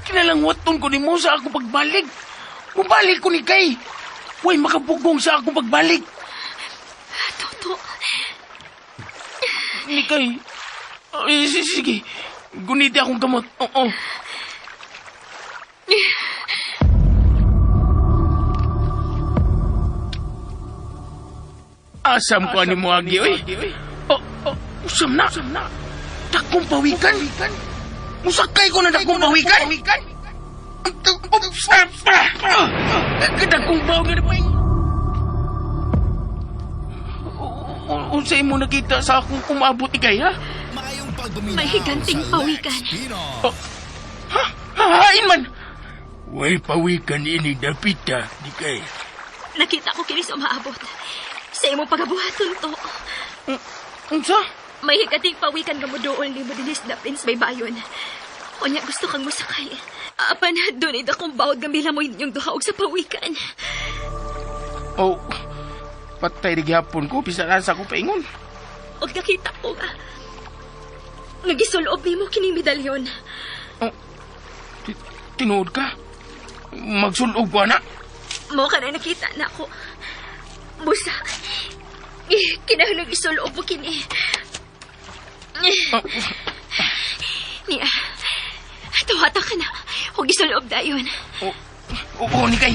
Kinalangwaton ko ni mo sa ako pagbalik. Mubalik ko ni kay. Huwag makapugong sa ako pagbalik. Toto. Ni kay. Sige. Guniti akong kamot. Oo. Asam ko ani mo agi, oy. Usam na. Dakong pawikan. Musakay ko na dakong pawikan. Dakong pawikan na pa. Unsay mo nakita sa akong umabot ikay, ha? Mayong pagbumina. May higanting pawikan. Hain man. Way pawikan ini dapita, di kay. Nakita ko kinis umaabot. Sa imong pagabuhaton to. Unsa? May higating pawikan nga mo doon ni mo dinis na Prince Baybayon. Unya gusto kang musakay. Apan doon ida kong bawod gamila mo inyong duhaog sa pawikan. Patay di gihapon ko, pisalan sa ko paingon. Og nakita ko nga. Nagisuloob ni mo kining medalyon. Tinuod ka? Magsulog ko, anak? Mo ka na nakita na ako. Busa. Kinahanglan isuloob mo kini. Niya. Tuwata ka na. Huwag isuloob dayon. Oo, ni kay.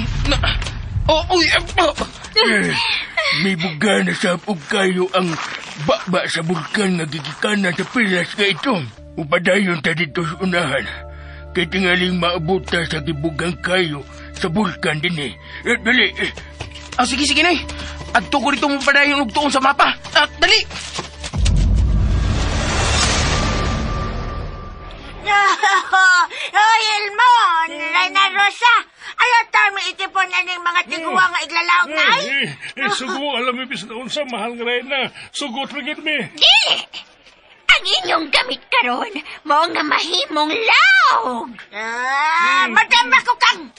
May buga na sa kayo ang baba sa bulkan nga gigikanan sa pilas ka ito. Upadayon ta dito sa unahan. Kaya tingaling maabuta sa gibugang kayo sa bulkan din eh. Dali. Sige, nay. Adto ko rito mo padayon og tuon sa mapa. Dali. Oh, Ilmon, Reyna Rosa. Ayaw tami itipon na ng mga tiguwa nga iglalaog na ay. Sugo, alam mo, bis na unsa, mahal nga rin na. Sugot rin mi. Dili! Ang inyong gamit karon mo nga mahimong laog. Madama ko kang.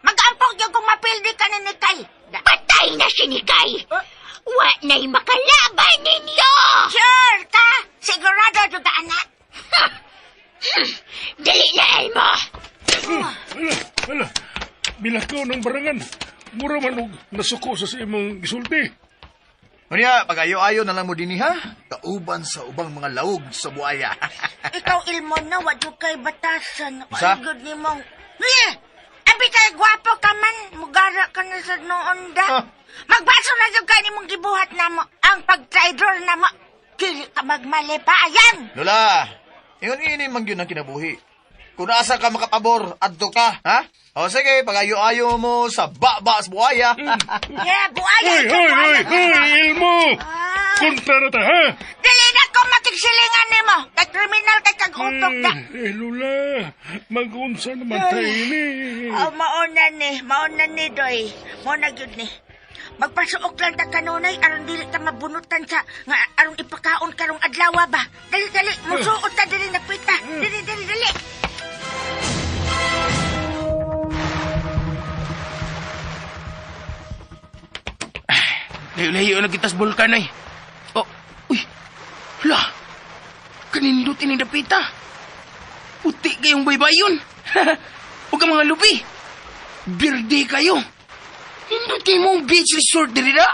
Mag-ampog yung kung mapildi ka ni Nikay. Patay na si Nikay. Wa na'y makalaban ninyo. Sure ka? Sigurado juga anak. Dali na, Elmo. Ala, bilakaw ng barangan. Mura man og nasuko sa imong gisulti. Unya, pag-ayo-ayo na lang mo din ha? Kauban sa ubang mga laog sa buaya. Ikaw, Ilmon, na wad yung kay batasan. Sa? Paligod ni mong... Abi kay gwapo ka man. Mugara ka na sa noon da. Magbaso na yung kay ni mong gibuhat na mo. Ang pag-traidor na mo. Kili ka magmali pa. Ayan! Lola, ingon ini man yun ang kinabuhi. Kung asa ka makapabor, adto ka, ha? O sige, pag-ayo-ayo mo sa baba sa buhaya. Yeah, buaya. Hoy, Ilmo! Kontra na ta, ha? Dili na ko makigsilingan ni mo. Kay kriminal kay kag-utok na. Lula, mag-unsa naman tayo ni. Mauna ni, Doy. Mauna yun ni. Magpasuok lang ta kanunay aron dili ta mabunutan sa nga aron ipakaon karong adlaw ba. Dali, musuot ta dili napita. Dali. Layo-layo na kitas bulkan ay. Oh, uy. Hala. Kanindot ini dapita. Puti kayong baybayon. Huwag ka mga lupi. Birde kayo. Hindot kayo mong beach resort diri na.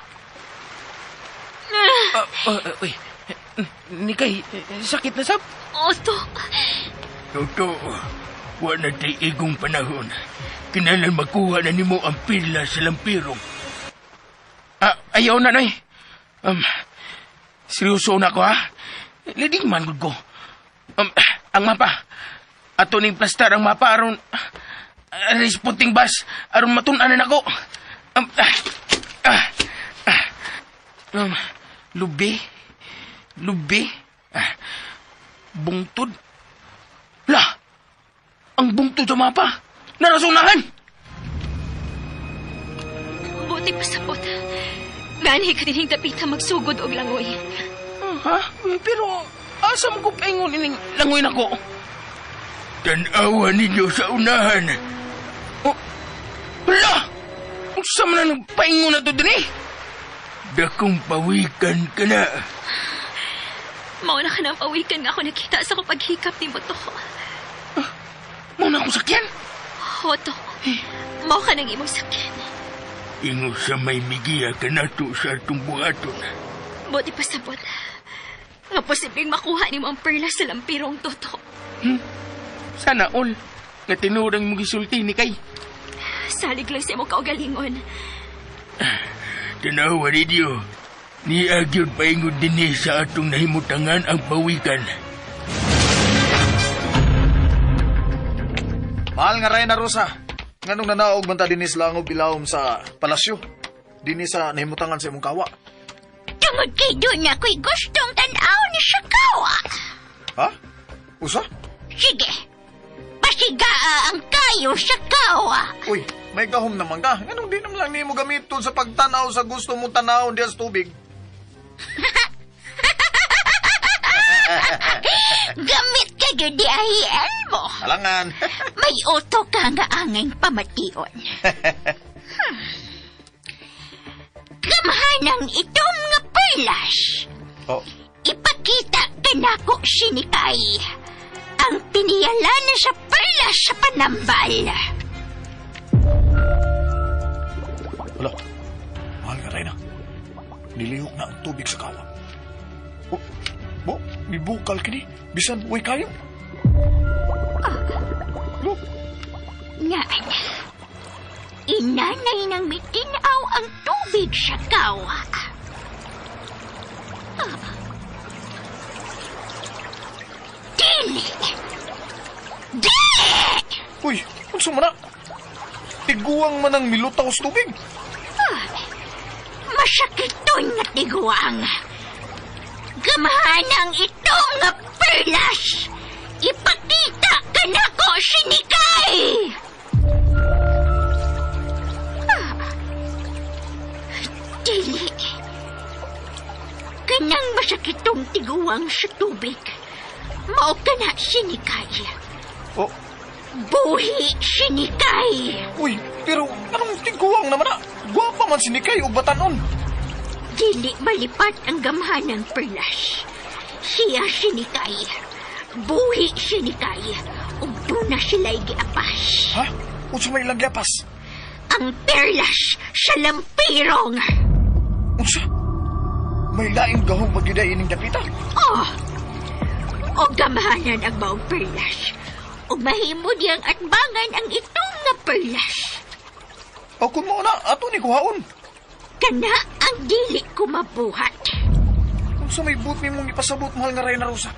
Uy. Nikay, sakit na sab? Otto, Toto, wa na tayo igong panahon. Kinalan makuha na nimo ang pila sa lampirong. Ayaw na, Noy. Seryoso na ko, ha? Leading man gud ko. Ang mapa. Ato ning plastar ang mapa aron puting bas aron matun-anan ako. Lubi. Bungtod. La. Ang bungtod sa mapa. Narasunahan. buti pa sabot. Gani ka dining dapita magsugod og langoy. Ha? Pero asa mo ko paingon ining langoy nako? Tanawa ninyo sa unahan. Oh. Hala! Unsa man ang paingon na to din eh? Dakong pawikan ka na. Mauna ka ng pawikan nga ako nakita sa ko paghikap ni Moto. Mauna akong sakyan? Hoto, mao ka ng imong sakyan. Ingo sa may migiya ka na to sa atong buhaton. Buti pa sabot. Nga posibleng makuha ni mo ang perla sa lampirong toto. Sana all. Nga tinurang mo gisulti ni kay. Salig lang sa imong kaugalingon. Tanawa ninyo. Ni Agyod paingod din sa atong nahimutangan ang pawikan. Mahal nga Reyna Rosa. Nganong nanaog man ta dinis langog bilawom sa palasyo. Dinis sa nahimutangan sa imong kawa. Tungod kay doon ako'y gustong tanaw ni sa kawa. Ha? Usa? Sige, pasigaa ang kayo sa kawa. Uy, may gahom naman ka. Nganong di naman lang nimo gamiton sa pagtanaw sa gusto mong tanaw diya sa tubig? Gamit ka yun di ahian mo. Alangan. May uto ka nga anging pamation. Kamahanang itong nga perlas. Oh. Ipakita ka na ko sinikay. Ang piniyalan sa perlas sa panambal. Wala. Mahal nga Reyna. Nilihok na ang tubig sa kawa. Bo, mibukal kini. Bisan, uy kayo. Nga, inanay nang mitinaw ang tubig sa kawa. Dili! Dili! Uy, unsa man na? Tiguang man ang milutaw sa tubig. Masakit doon nga tiguang. Gamahanang itong nga perlas. Ipakita kanako sinikay! Dili. Kanang masakitong tiguwang sa tubig. Mao ka na sinikay. Oh, Buhi sinikay. uy, pero anong tiguang naman na? Gwapa man si Nikay o batanon. Dili malipat ang gamhanang perlas. Siya sinikay. Buhi sinikay. Ug duna sila'y giapas. Ha? Unsa may ilang gapas? Ang perlas sa lampirong. Unsa? May laing gahong magiday ining dapita? Oh! O gamahanan ang maong perlas. O mahimo diyang atbangan ang itong nga perlas. O kung mo na, ato ni kuhaon. Kana ang dili ko mabuhat. Unsa may buot ni mong ipasabot, mahal nga Reyna Rosa?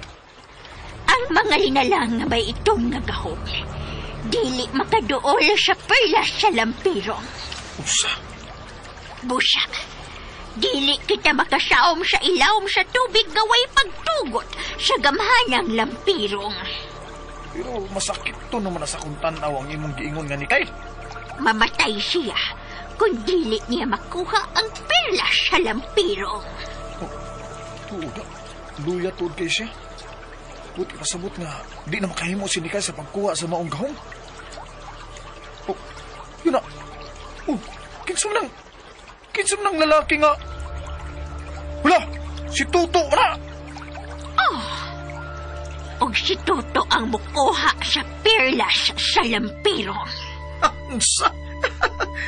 Ang mga linalang nga may itong nga gahong. Dili makaduol sa perlas sa lampirong. Unsa? Busa. Dili kita makasaom sa ilawom sa tubig nga way pagtugot sa gamhanang lampirong. Pero masakit to naman na sa kung tanaw ang imong giingon nga Nikay. Mamatay siya kung dili niya makuha ang perlas sa lampirong. Tuod na. Luya tuod kay siya. Buti pasabot nga, di na makahimo si Nikay sa pagkuha sa maong gahong. Oh, yun na. Oh, kinsam lang lalaki nga. Wala, si Tuto na. Og si Toto ang mukuha sa perlas sa lampirong. Unsa?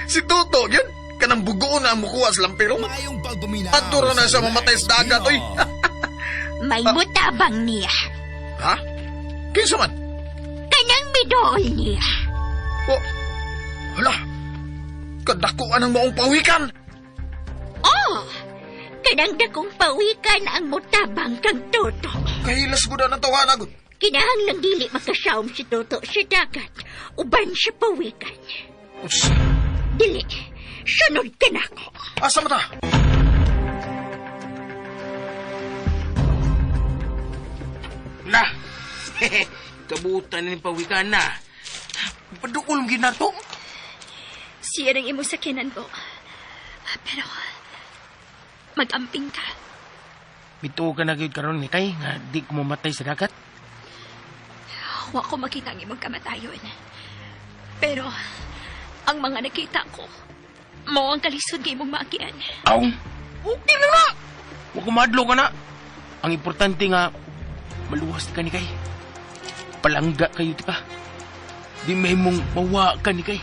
Si Tuto, yun. Kanang bugoon na ang mukuha sa lampiro. Mayong pagbumina. Aturo na siya mamatay sa dagat, oy. May mutabang niya. Ha? Kinsa man? Kanang midol niya. Oh, hala. Kadakuan ang maong pawikan. Oh! Kanang dakong pawikan ang mutabang kang Toto. Kahilas ko na ng tawanag. Kinahanglang dili makasaom si Toto sa dagat. Uban sa pawikan. Unsa? Dili, sunod ka na ko. Asa mata? Na! Kabutan ni pawikan na. Padukol mo ginato. Siya rin imong sakyanan ko. Pero, mag-amping ka. Bito ka na gyud karon ni kay nga di ko mamatay sa dagat. Wa ko makita ang imong kamatayon. Pero, ang mga nakita ko, mao ang kalisod kay imong maagian. Aw! Okay na na! Huwag kumadlo ka na. Ang importante nga, maluwas ka ni kay. Palangga kayo ti ka. Di may mong mawa ka ni kay.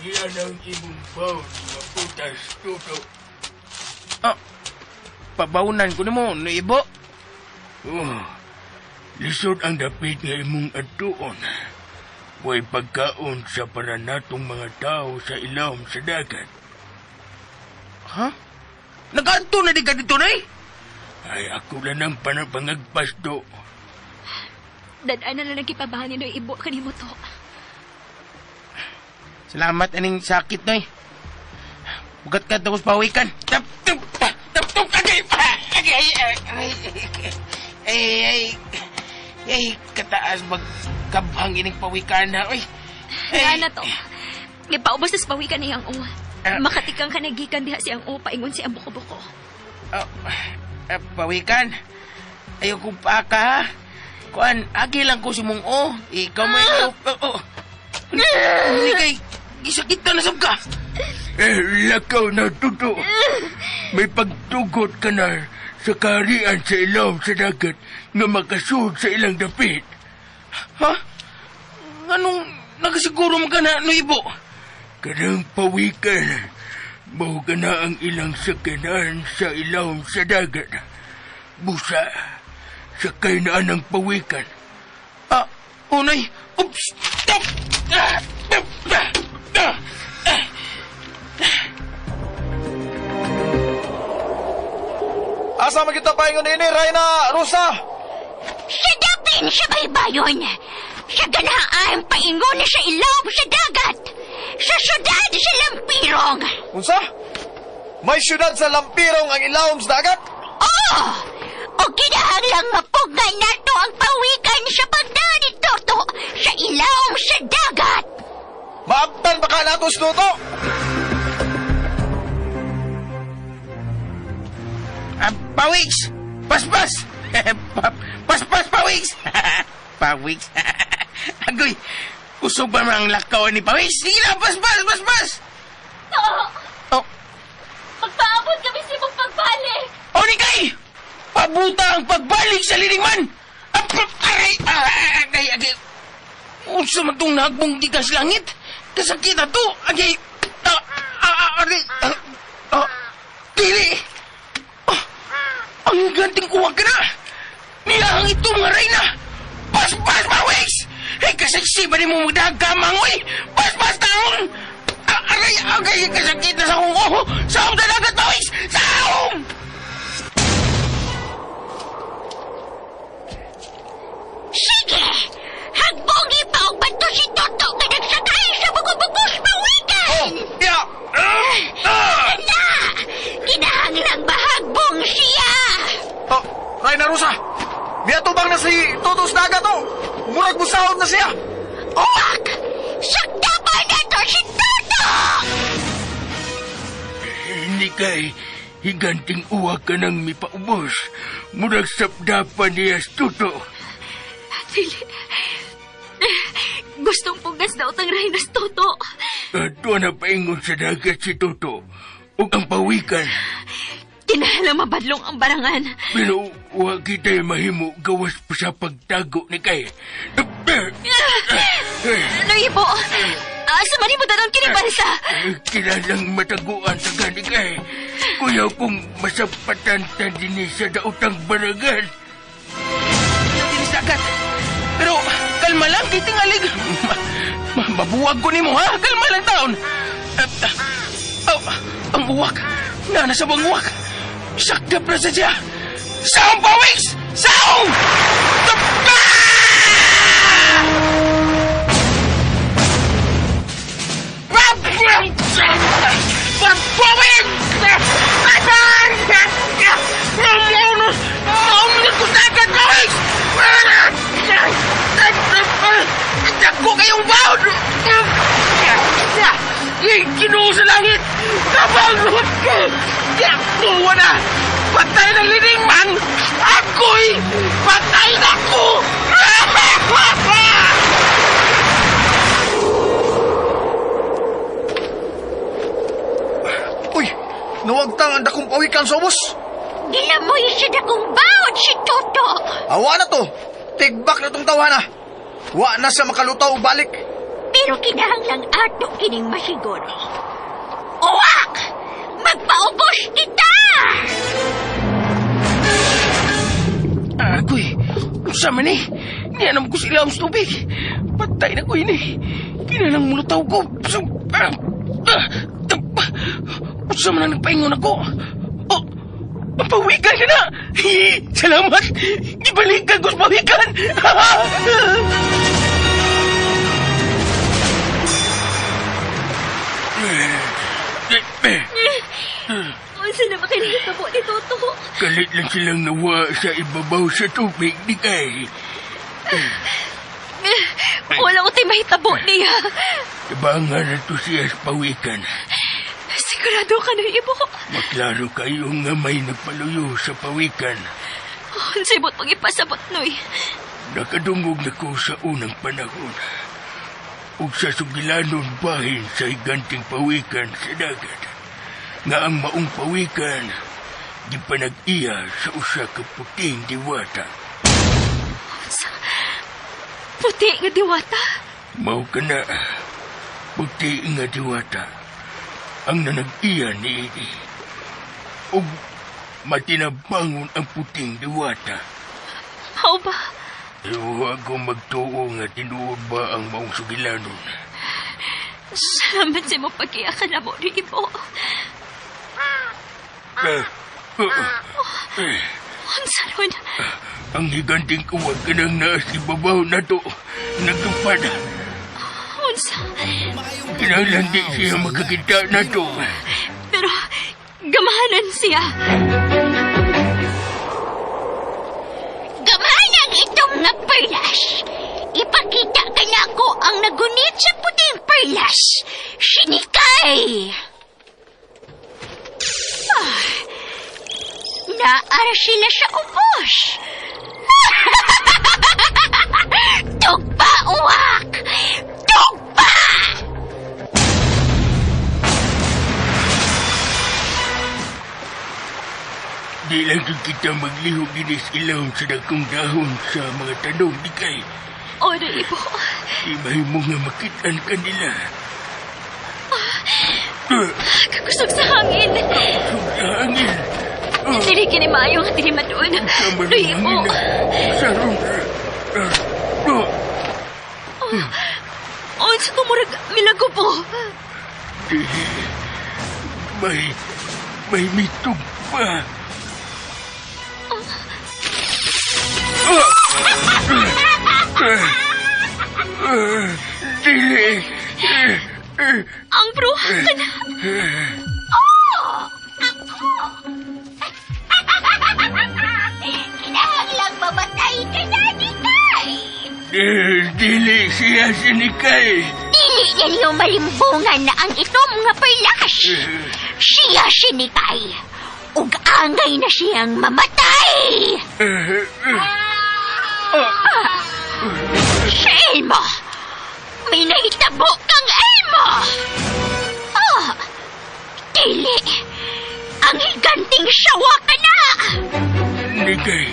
Iyan ang imong baon nga putas, Tuto. Ah, pabaunan ko ni mo, no ibo. Oh, lisod ang dapit nga imong adtuon. Way pagkaon sa para natong mga tao sa ilawom sa dagat. Ha? Nag-adto na di ka dito, nay? Ay, ako lang ang panapangagpas do. Dadan na lang nagipabahan ni Noy Ibo kanimo to. Salamat aning sakit, noy. Bugat ka tapos pawikan. Tap, ay, kataas magkabhang ining pawikan na, oy. Nga na to. Gipaubos sa pawikan niyang o. Makatikang ka nagikan diha siyang o, paingon siyang buko-buko. Pawikan, ayaw kong pa ka, ha? Kuan, agi lang ko si mong o. Ikaw may Uy, kay, isakit na nasab ka. Lakaw na, Tuto. May pagtugot ka na sa kaharian sa ilawom sa dagat nga makasud sa ilang dapit. Ha? Anong nagasiguro mo ka na, Noibo? Kanang pawikan, mao ka na ang ilang sakyanan sa ilawom sa dagat. Busa, sakay na anang pawikan. Unay, oops, stop! Asa magkita pa ingon ini, Reyna Rosa? Sa dapin sa baybayon. Sa ganaang paingon na sa ilawom sa dagat. Sa syudad sa lampirong. Unsa? May syudad sa lampirong ang ilawom sa dagat? Oh! O kinahanglang mapugan nato ang pawikan sa pagdaan ni Toto sa ilawom sa dagat. Maabtan ba ka natos, Toto? Pawiks! Paspas! Paspas, Pawiks! Pawiks! Agoy, kusog ba ang lakaw ni Pawiks? Sige na, paspas! Oo, Oh, magpaabot kami sa imong pagbalik. oh ni kay! Pabuta ang pagbalik sa liningman! Agay! Unsa man itong nagbong gikan sa langit? Kasakit na to! Agay! Dili! Ang ganting kuwag ka na! Niyahang ito mga Reyna! Paspas, Pawiks! Ay, kasaksi ba ni mo magdagamang, oy! Paspas taon! Agay, kasakit na sa kong oho! Saom na dagat, Pawiks! Saom! Sige! Hagbongi pa ang bato si Toto nga nagsakay sa bugubugos pawikan! Yeah! Na! Kinahanglang bahagbong siya! Oh, Reyna Rosa! Niatubang na si Toto sa dagat, oh! Murag musahod na siya! Uwak! Sakdapan na to si Toto! Hindi kay higanting uwag ka nang mipaubos. Murag sapdapan niya Toto. Dili. Gustong pugas daw tang Reynas Toto. Ato na paingon sa dagat si Toto. O ang pawikan. Kinahanglang mabadlong ang barangan. Pero huwag kita mahimo gawas pa sa pagtago ni kay. Loibo, asa man mo danon kini bansa? Kilalang mataguan sa gani kay. Kuya kong masapatan ta din sa daotang barangan. Dinis dagat! Pero, kalma lang, titingalig! Mabuwag ko ni mo, ha? Kalma lang, taon! Ang uwak! Nasa bang uwak! Sakdap na sa siya! Saong, Pawiks! Saong! Pawiks! Maunod ko sa agad, Pawiks! Dagko kayong bawd! Ginoo sa langit! Nabangot ko! Tuwa na! Patay ng liningman! Ako'y patay na ko! Uy! Nuwagtang ang dakong pawikan sa ubos! Gilamoy sa dakong bawd si Toto! Awa na to! Tigbak na tong tawana! Wa na sa makalutaw og balik! Pero kinahanglang ato kining masiguro. Uwak! Magpaubos kita! Agoy! Unsa man eh? Niyanam ko sila ang tubig. Patay na ko ini. Kinalang mulutaw ko. Unsa man ang nagpaingon ako? Oh! Pawikan ka na! Salamat! Ibalikan ko sa pawikan! Unsa na makinahitabo ni Toto? Kalit lang silang nawa sa ibabaw sa tubig ni kay. Wala ko tayo mahitabo niya. Ibangan na to siya sa pawikan. Sigurado ka na, Ibo. Maklaro kayo nga may nagpaluyo sa pawikan. Ang sibot pag ipasabot, Noy. Nakadungog na ko sa unang panahon. Ug sa sugilanon bahin sa higanting pawikan sa dagat. Nga ang maong pawikan, gipanag-iya sa usa ka puting diwata. Puti nga diwata. Mao ka na, puti nga diwata. Ang nanag-iya ni Edi. Ug matinabangon ang puting diwata. Mao ba? Huwag ko magtuo nga tinuod ba ang maong sugilanon. Salamat sa mo pag-iyakan na mo, Ibo. Unsa ron? Ang higanting kuwag ka nang naasibabaw na to. Nagtupad. Unsa? Kinahanglan di siya magkakita na to. Pero, gamahanan siya. Gamanang itong ipakita ka na ako ang nagunit sa puting perlas. Sinikay! Naara sila sa ubos. Tugpa, uwak! Tugpa! Di lang din kita maglihog dinis ilawom sa dakong dahon sa mga tanong di kay. O, Ibo. Imay mo nga makitaan kanila. Kakusog sa hangin. Hangin. Dili kini maayo nga dili matuon. Ibo. Sarong. Unsa ko murag milago po. May mitog pa. Dili. Ang bruha ka na. Kinahanglang mamatay ka na, Nikay! Dili siya sinikay. Dili ninyo malimbungan na ang itom nga perlas. Siya sinikay. Ug angay na siyang mamatay. Si Elmo. May nahitabo kang Elmo. Dili. Ang higanting sawa ka na. Nikay,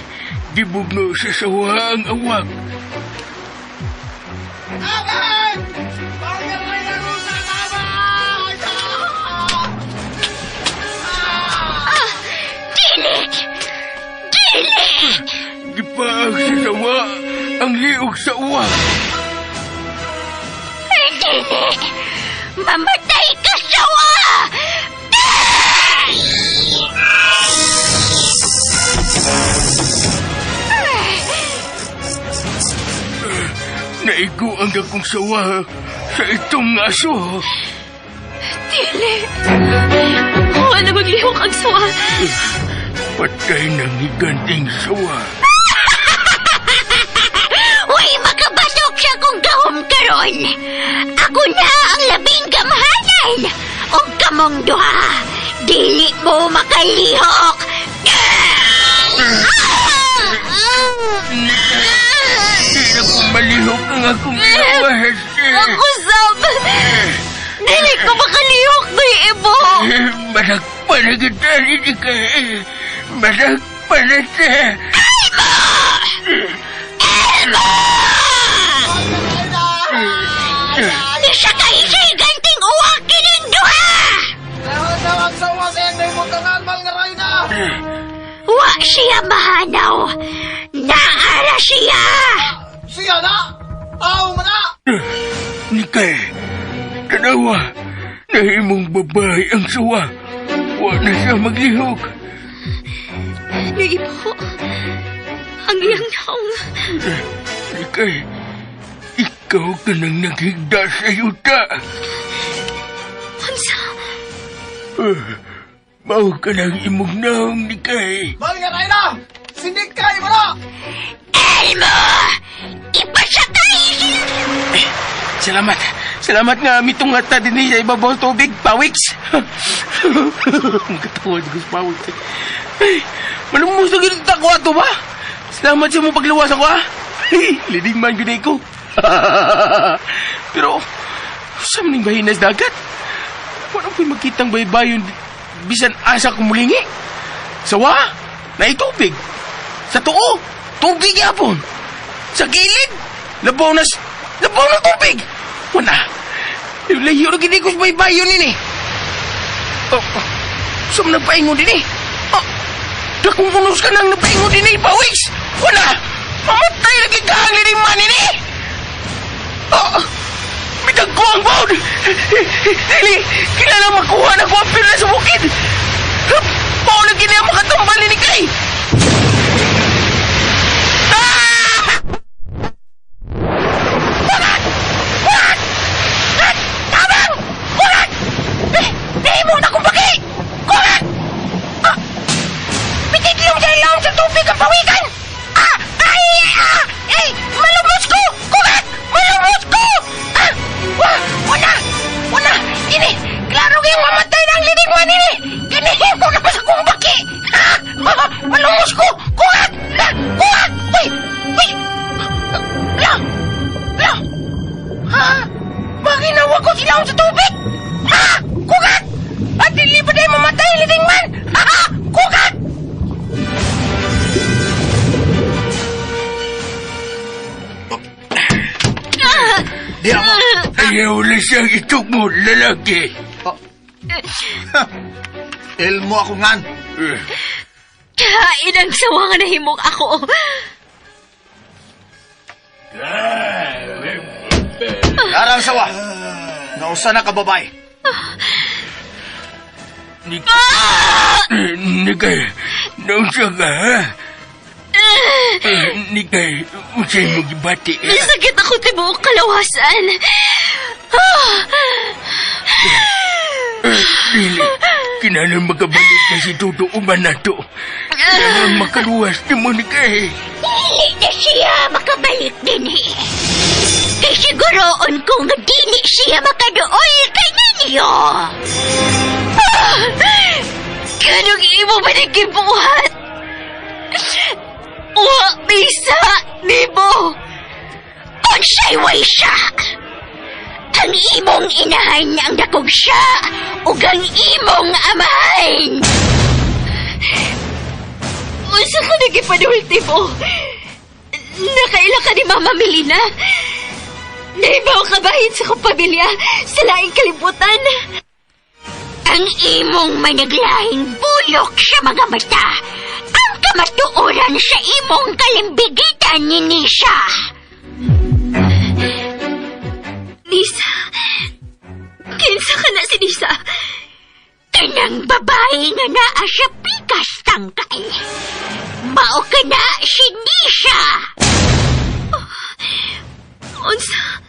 dibugno sa sawa ang awak. Dili. Dili. Gipaag sa sawa ang liog sa uwak. Dili. Mamatay ka, sawa. Naigo ang dakong sawa sa itong aso. Dili. Ano maglihok ang sawa? Patay ng higanting sawa. Uy, makabatok siya kung gahom karon. Ako na ang labing gamhanan. O kamong duha, dili mo makalihok. Di na ko malihok ang akong lawas. Ako, Sab! Dili ko makalihok na Ibo! Madagpan na kita, Nikay. Madagpan na siya. Di siya kayo siya ganting uwakin ng duha! Wa siya mahanaw. Naara siya! Nikay, tanawa. Nahimong babae ang sawa. Wa na siya maglihok. Ibo, ang iyang naong. Nikay, ikaw ka nang naghigda sa yuta. Unsa? Mao ka nang imong naong, Nikay. Elmo! Ipasakay sila! Salamat. Salamat nga mitong nga din sa ibabaw tubig, Pawiks. Ang katawad ko sa Pawiks. Ay, malumusto gano'n ako ato ba? Salamat sa mong pagluwas ako, ha? Ay, lining man gano'n ko. Pero, saan maning bahinas dagat? Wala ko'y makitang baybayon bisan asa kumulingi. Sawa, na itubig. Sa tuo, tubig yapon. Sa gilid, labaw ng tubig. Wala. Layo na gini ko sa baybayon ini. Saan nagpaingon din eh? Dakong unos ka nang napaingon din eh, Pawiks. Wala. Mamatay lagi ka ang liniman ini. Mitag ko ang baon. Dili, kilala makuha na ko ang pila sa bukid. Pao na gini ang makatambal ni Kay. Pawikan! Ay! Malubos ko! Kugat! daw sa tubig. Ha? Kugat! At dili ba day mamatay living man? Ha? Kugat! Di ako. Ayaw na siyang itok mo, lalaki. Elmo ako ngan. Kain ang sawa nga nahimong ako. Darang sawa. Nausa na ka babae. Nikay, nausa ka, ha? Nikay, usay mo gibati, ha? Nasakit ako tibuok kalawasan. Dili, kinalang makabalik na si Toto Uman na to. Kailangan makaluwas ni mo, Nikay. Dili na siya makabalik din eh. Kay siguroon kong dili siya makaduol kay ninyo. Kanong imo ba ni gibuhat? Wa bisa nimo. Unsay way siya. Ang imong inahan ang dakog siya ug ang imong amahan. Unsa ka nagipadulti mo? Nakaila ka ni Mama Melina? Naibaw ka bahid sa kong pamilya sa laing kalibutan? Ang imong managlahing bulok sa mga mata. Ang kamatuoran sa imong kalimbigitan ni Nisha. Nisa? Kinsa ka na si Nisa? Kanang babae nga naa sa pikas tangkay. Mao ka na si Nisha. Unsa?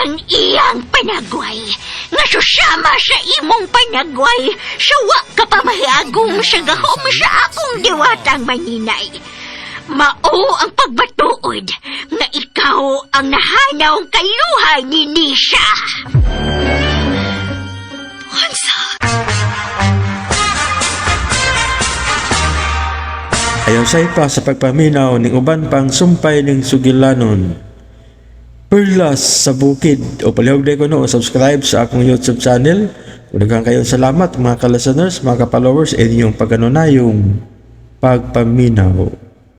Ang iyang panagway nga susama sa imong panagway sa wa ka pamahagong sa gahom sa akong diwatang maninay. Mao ang pagbatuod nga ikaw ang nahanaw kaluhay ni Nisha. Unsa? Ayaw say pa sa pagpaminaw ning uban pang sumpay ning sugilanon. Perlas sa bukid o palihog ko no subscribe sa akong YouTube channel. Daghang kayong salamat mga ka-listeners, mga ka-followers, inyong pagkanunayong pagpaminaw.